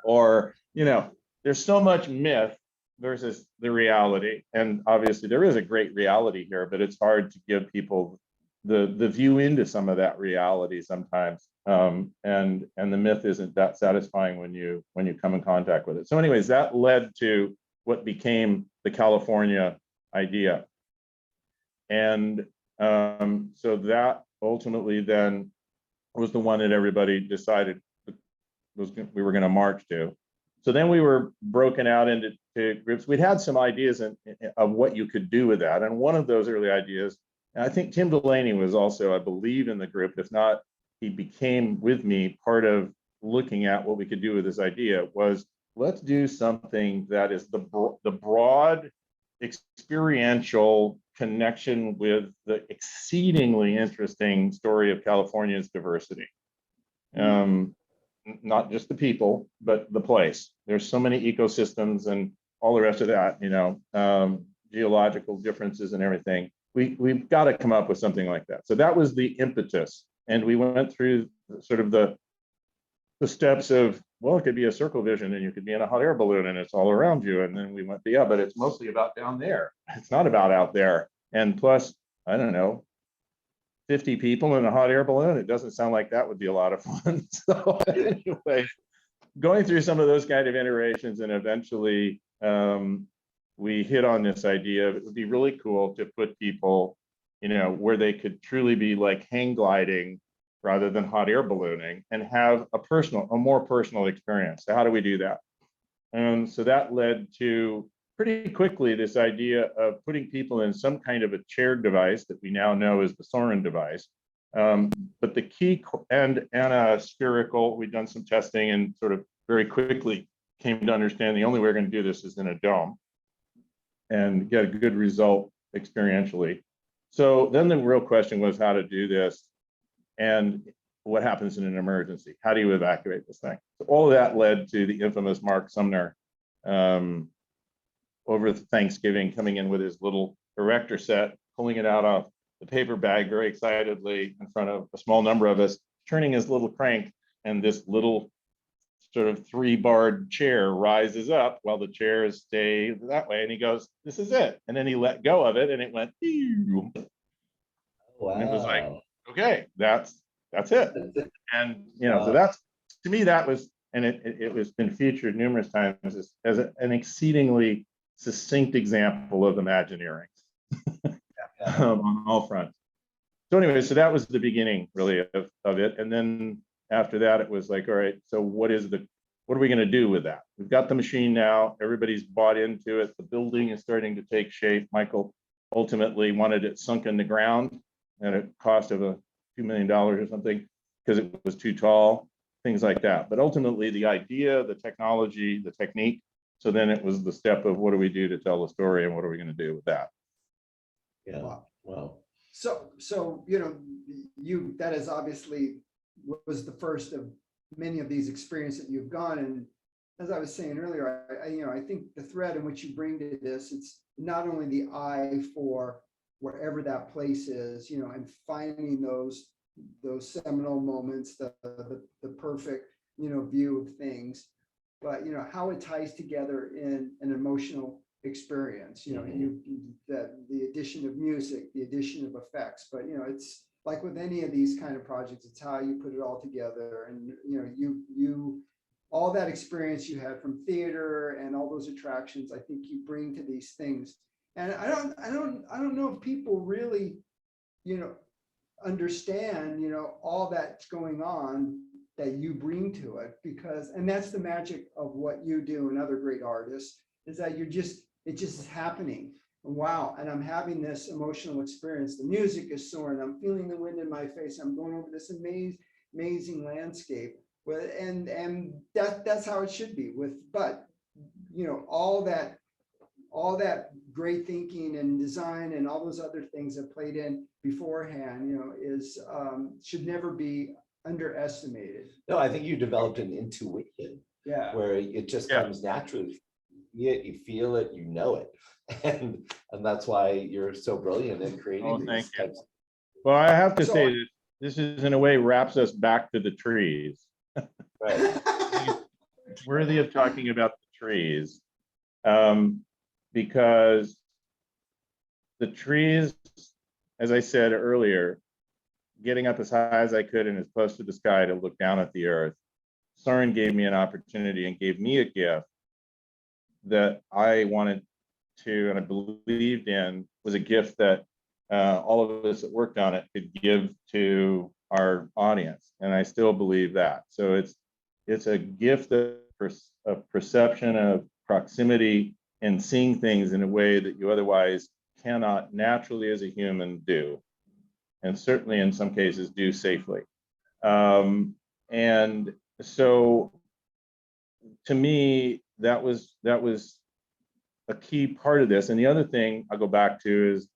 Or, you know, there's so much myth versus the reality. And obviously there is a great reality here, but it's hard to give people the view into some of that reality sometimes. And the myth isn't that satisfying when you come in contact with it. So anyways, that led to what became the California idea. And so that ultimately then was the one that everybody decided we were going to march to. So then we were broken out into groups. We'd had some ideas of what you could do with that. And one of those early ideas, and I think Tim Delaney was also, I believe, in the group. If not, he became with me part of looking at what we could do with this idea, was let's do something that is the broad experiential connection with the exceedingly interesting story of California's diversity. Not just the people, but the place. There's so many ecosystems and all the rest of that, you know, geological differences and everything. We've got to come up with something like that. So that was the impetus. And we went through sort of the steps of, well, it could be a circle vision and you could be in a hot air balloon and it's all around you. And then we went, yeah, but it's mostly about down there. It's not about out there. And plus, I don't know, 50 people in a hot air balloon. It doesn't sound like that would be a lot of fun. So anyway, going through some of those kind of iterations, and eventually we hit on this idea of it would be really cool to put people, you know, where they could truly be like hang gliding rather than hot air ballooning and have a more personal experience. So how do we do that? And so that led to pretty quickly this idea of putting people in some kind of a chaired device that we now know is the Soarin device. But the key, and a spherical, we've done some testing and sort of very quickly came to understand the only way we're going to do this is in a dome and get a good result experientially. So then the real question was how to do this and what happens in an emergency? How do you evacuate this thing? So all of that led to the infamous Mark Sumner over Thanksgiving coming in with his little erector set, pulling it out of the paper bag very excitedly in front of a small number of us, turning his little crank, and this little sort of 3-barred chair rises up while the chairs stay that way. And he goes, this is it. And then he let go of it and it went, "Ew." Wow. And it was like, okay, that's it. And, so that's, to me, that was, and it was been featured numerous times as an exceedingly succinct example of Imagineering on all fronts. So anyway, so that was the beginning really of it. And then after that, it was like, all right, so what are we going to do with that? We've got the machine now. Everybody's bought into it. The building is starting to take shape. Michael ultimately wanted it sunk in the ground at a cost of a few $2 million or something because it was too tall, things like that. But ultimately, the idea, the technology, the technique. So then it was the step of what do we do to tell the story and what are we going to do with that? Yeah. Wow. So, that is obviously was the first of many of these experiences that you've gone. And as I was saying earlier, I think the thread in which you bring to this, it's not only the eye for wherever that place is, and finding those seminal moments, the perfect, view of things, but, how it ties together in an emotional experience, the addition of music, the addition of effects, but, it's like with any of these kind of projects, it's how you put it all together. And, you all that experience you had from theater and all those attractions, I think you bring to these things. And I don't know if people really, understand, all that's going on that you bring to it, and that's the magic of what you do and other great artists, is that it just is happening. Wow. And I'm having this emotional experience. The music is soaring. I'm feeling the wind in my face. I'm going over this amazing landscape. And that's how it should be but all that great thinking and design and all those other things that played in beforehand, is should never be underestimated. No, I think you developed an intuition. Yeah. Where it just comes naturally. You feel it, you know it. And that's why you're so brilliant at creating these types. Well, I have to say that this is in a way wraps us back to the trees. Right. It's worthy of talking about the trees. Because the trees, as I said earlier, getting up as high as I could and as close to the sky to look down at the earth, Soarin gave me an opportunity and gave me a gift that I wanted to, and I believed in, was a gift that all of us that worked on it could give to our audience. And I still believe that. So it's a gift of perception, of proximity, and seeing things in a way that you otherwise cannot naturally as a human do. And certainly in some cases do safely. And so to me, that was a key part of this. And the other thing I'll go back to is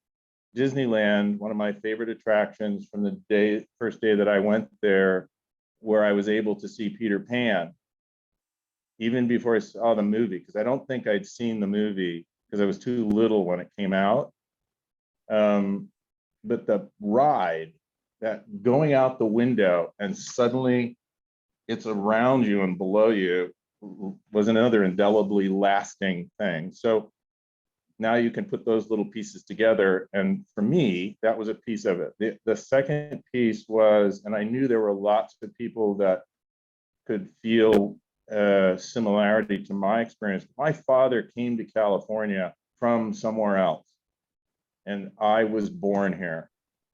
Disneyland, one of my favorite attractions from the first day that I went there, where I was able to see Peter Pan, even before I saw the movie, because I don't think I'd seen the movie because I was too little when it came out. But the ride, that going out the window and suddenly it's around you and below you, was another indelibly lasting thing. So now you can put those little pieces together. And for me, that was a piece of it. The second piece was, and I knew there were lots of people that could feel similarity to my experience. My father came to California from somewhere else, and I was born here.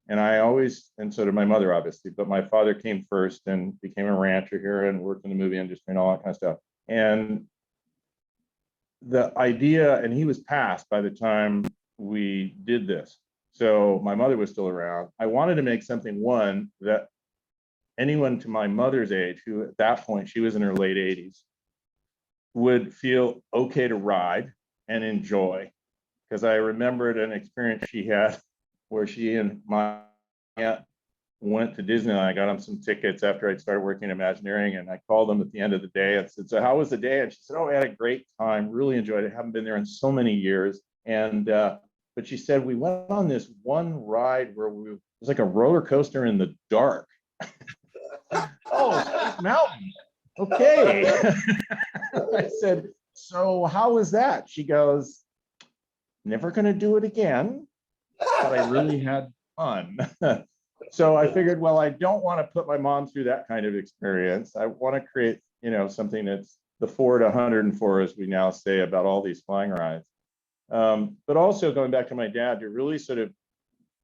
And and so did my mother, obviously, but my father came first and became a rancher here and worked in the movie industry and all that kind of stuff. And the idea, and he was passed by the time we did this. So my mother was still around. I wanted to make something, one, that anyone to my mother's age, who at that point, she was in her late 80s, would feel okay to ride and enjoy. Because I remembered an experience she had where she and my aunt went to Disneyland. I got them some tickets after I'd started working in Imagineering, and I called them at the end of the day and said, "So how was the day?" And she said, "Oh, I had a great time, really enjoyed it. Haven't been there in so many years." And but she said, "We went on this one ride where it was like a roller coaster in the dark." Oh, Space Mountain. okay. I said, so how was that? She goes, never going to do it again, but I really had fun. So I figured, well, I don't want to put my mom through that kind of experience. I want to create, something that's the 4 to 104, as we now say about all these flying rides. But also going back to my dad, to really sort of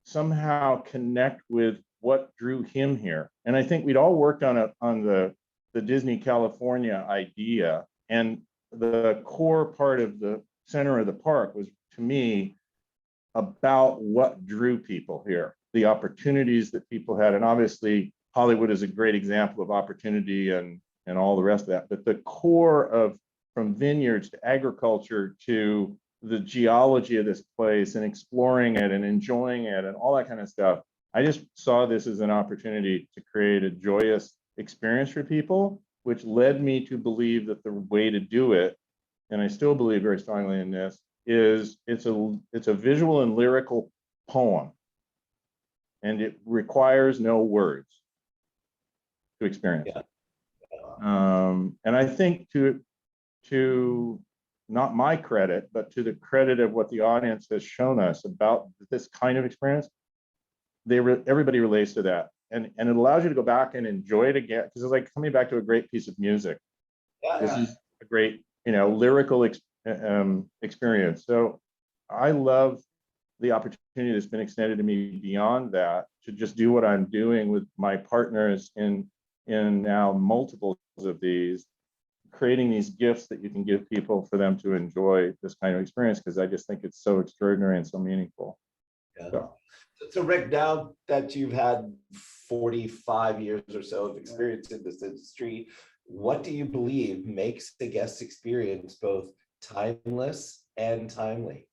somehow connect with what drew him here. And I think we'd all worked on the Disney California idea, and the core part of the center of the park was, to me, about what drew people here, the opportunities that people had. And obviously Hollywood is a great example of opportunity and all the rest of that. But the core of, from vineyards to agriculture to the geology of this place and exploring it and enjoying it and all that kind of stuff, I just saw this as an opportunity to create a joyous experience for people, which led me to believe that the way to do it, and I still believe very strongly in this, is it's a visual and lyrical poem, and it requires no words to experience it. And I think to not my credit, but to the credit of what the audience has shown us about this kind of experience, everybody relates to that, and it allows you to go back and enjoy it again, because it's like coming back to a great piece of music. This is a great, lyrical experience. So I love the opportunity that's been extended to me beyond that, to just do what I'm doing with my partners in now multiples of these, creating these gifts that you can give people for them to enjoy this kind of experience, because I just think it's so extraordinary and so meaningful. Yeah. So Rick, now that you've had 45 years or so of experience in this industry, what do you believe makes the guest experience both timeless and timely?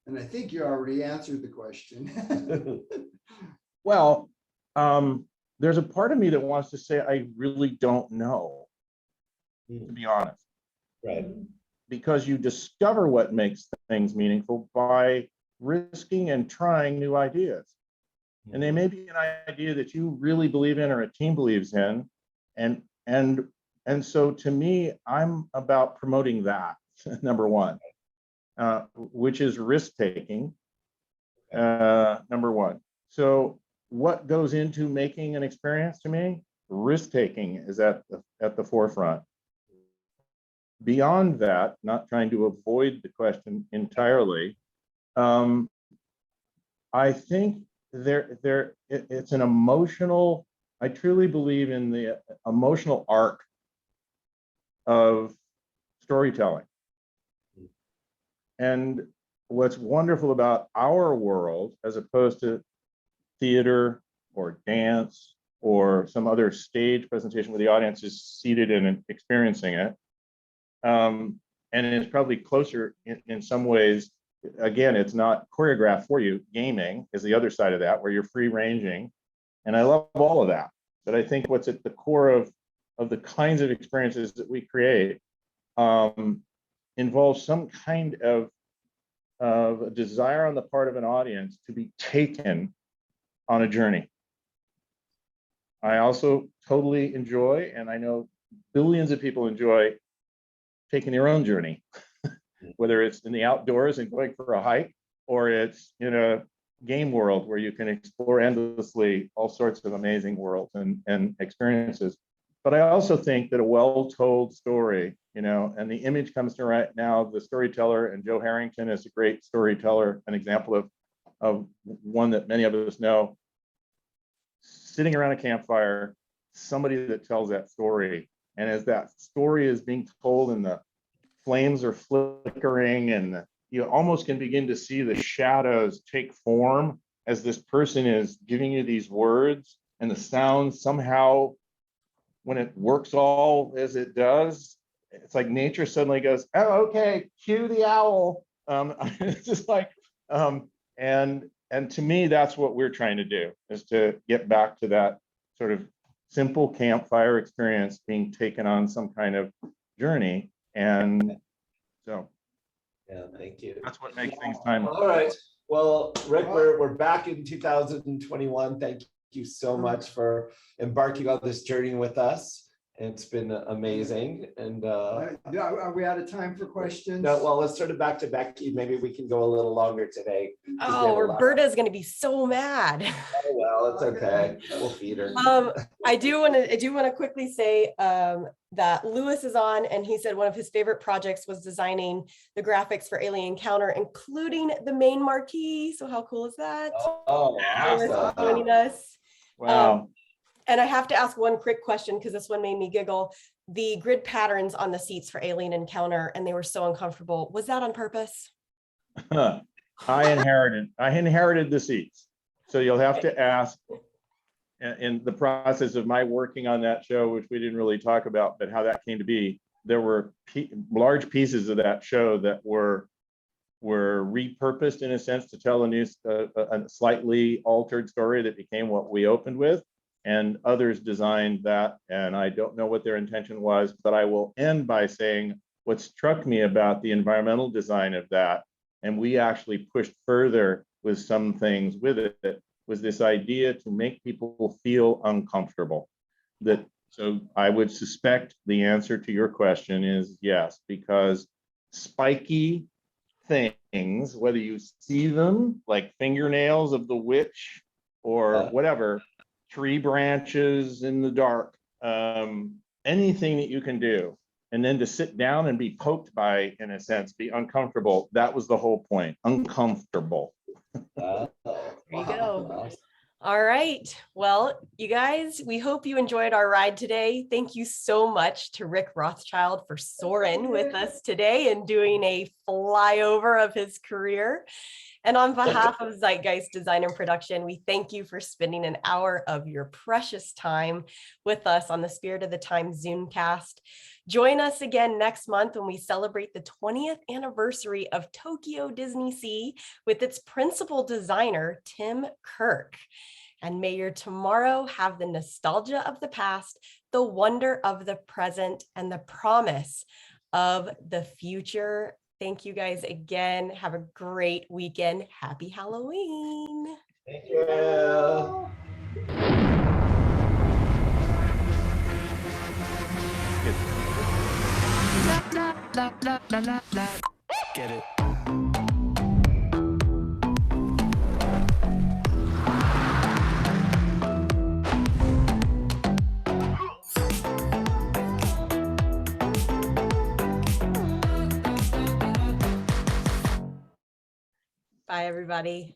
And I think you already answered the question. Well, there's a part of me that wants to say I really don't know, to be honest. Right. Because you discover what makes things meaningful by risking and trying new ideas. And they may be an idea that you really believe in or a team believes in. And so to me, I'm about promoting that, number one, which is risk-taking, number one. So what goes into making an experience to me? Risk-taking is at the forefront. Beyond that, not trying to avoid the question entirely, I think it's an emotional, I truly believe in the emotional arc of storytelling. And what's wonderful about our world, as opposed to theater or dance or some other stage presentation where the audience is seated and experiencing it, and it's probably closer in some ways. Again, it's not choreographed for you. Gaming is the other side of that, where you're free ranging. And I love all of that. But I think what's at the core of the kinds of experiences that we create involves some kind of a desire on the part of an audience to be taken on a journey. I also totally enjoy, and I know billions of people enjoy, taking their own journey, whether it's in the outdoors and going for a hike, or it's in a game world where you can explore endlessly all sorts of amazing worlds and experiences. But I also think that a well-told story, and the image comes to right now, the storyteller, and Joe Harrington is a great storyteller, an example of one that many of us know, sitting around a campfire, somebody that tells that story. And as that story is being told and the flames are flickering, and you almost can begin to see the shadows take form as this person is giving you these words, and the sound somehow, when it works all as it does, it's like nature suddenly goes, oh, okay, cue the owl. It's just like, and to me, that's what we're trying to do, is to get back to that sort of simple campfire experience being taken on some kind of journey. And so, yeah, thank you. That's what makes things timeless. All right. Well, Rick, we're back in 2021. Thank you so much for embarking on this journey with us. It's been amazing. And Are we out of time for questions? no, well, let's turn it back to Becky. Maybe we can go a little longer today. Oh, Roberta is going to be so mad. Oh, well, it's okay. We'll feed her. I do want to quickly say that Lewis is on, and he said one of his favorite projects was designing the graphics for Alien Encounter, including the main marquee. So how cool is that? Oh, Lewis awesome. joining us. Wow. And I have to ask one quick question because this one made me giggle. The grid patterns on the seats for Alien Encounter, and they were so uncomfortable. Was that on purpose? I inherited the seats. So you'll have to ask in the process of my working on that show, which we didn't really talk about, but how that came to be, there were large pieces of that show that were repurposed in a sense to tell a slightly altered story that became what we opened with. And others designed that, and I don't know what their intention was, but I will end by saying what struck me about the environmental design of that, and we actually pushed further with some things with it, was this idea to make people feel uncomfortable. So I would suspect the answer to your question is yes, because spiky things, whether you see them like fingernails of the witch or whatever, tree branches in the dark, anything that you can do, and then to sit down and be poked by, in a sense, be uncomfortable. That was the whole point. Uncomfortable. There you go. All right. Well, you guys, we hope you enjoyed our ride today. Thank you so much to Rick Rothschild for soaring with us today and doing a flyover of his career. And on behalf of Zeitgeist Design and Production, we thank you for spending an hour of your precious time with us on the Spirit of the Time Zoomcast. Join us again next month when we celebrate the 20th anniversary of Tokyo Disney Sea with its principal designer, Tim Kirk. And may your tomorrow have the nostalgia of the past, the wonder of the present, and the promise of the future. Thank you guys again. Have a great weekend. Happy Halloween. Thank you. Get it. Bye, everybody.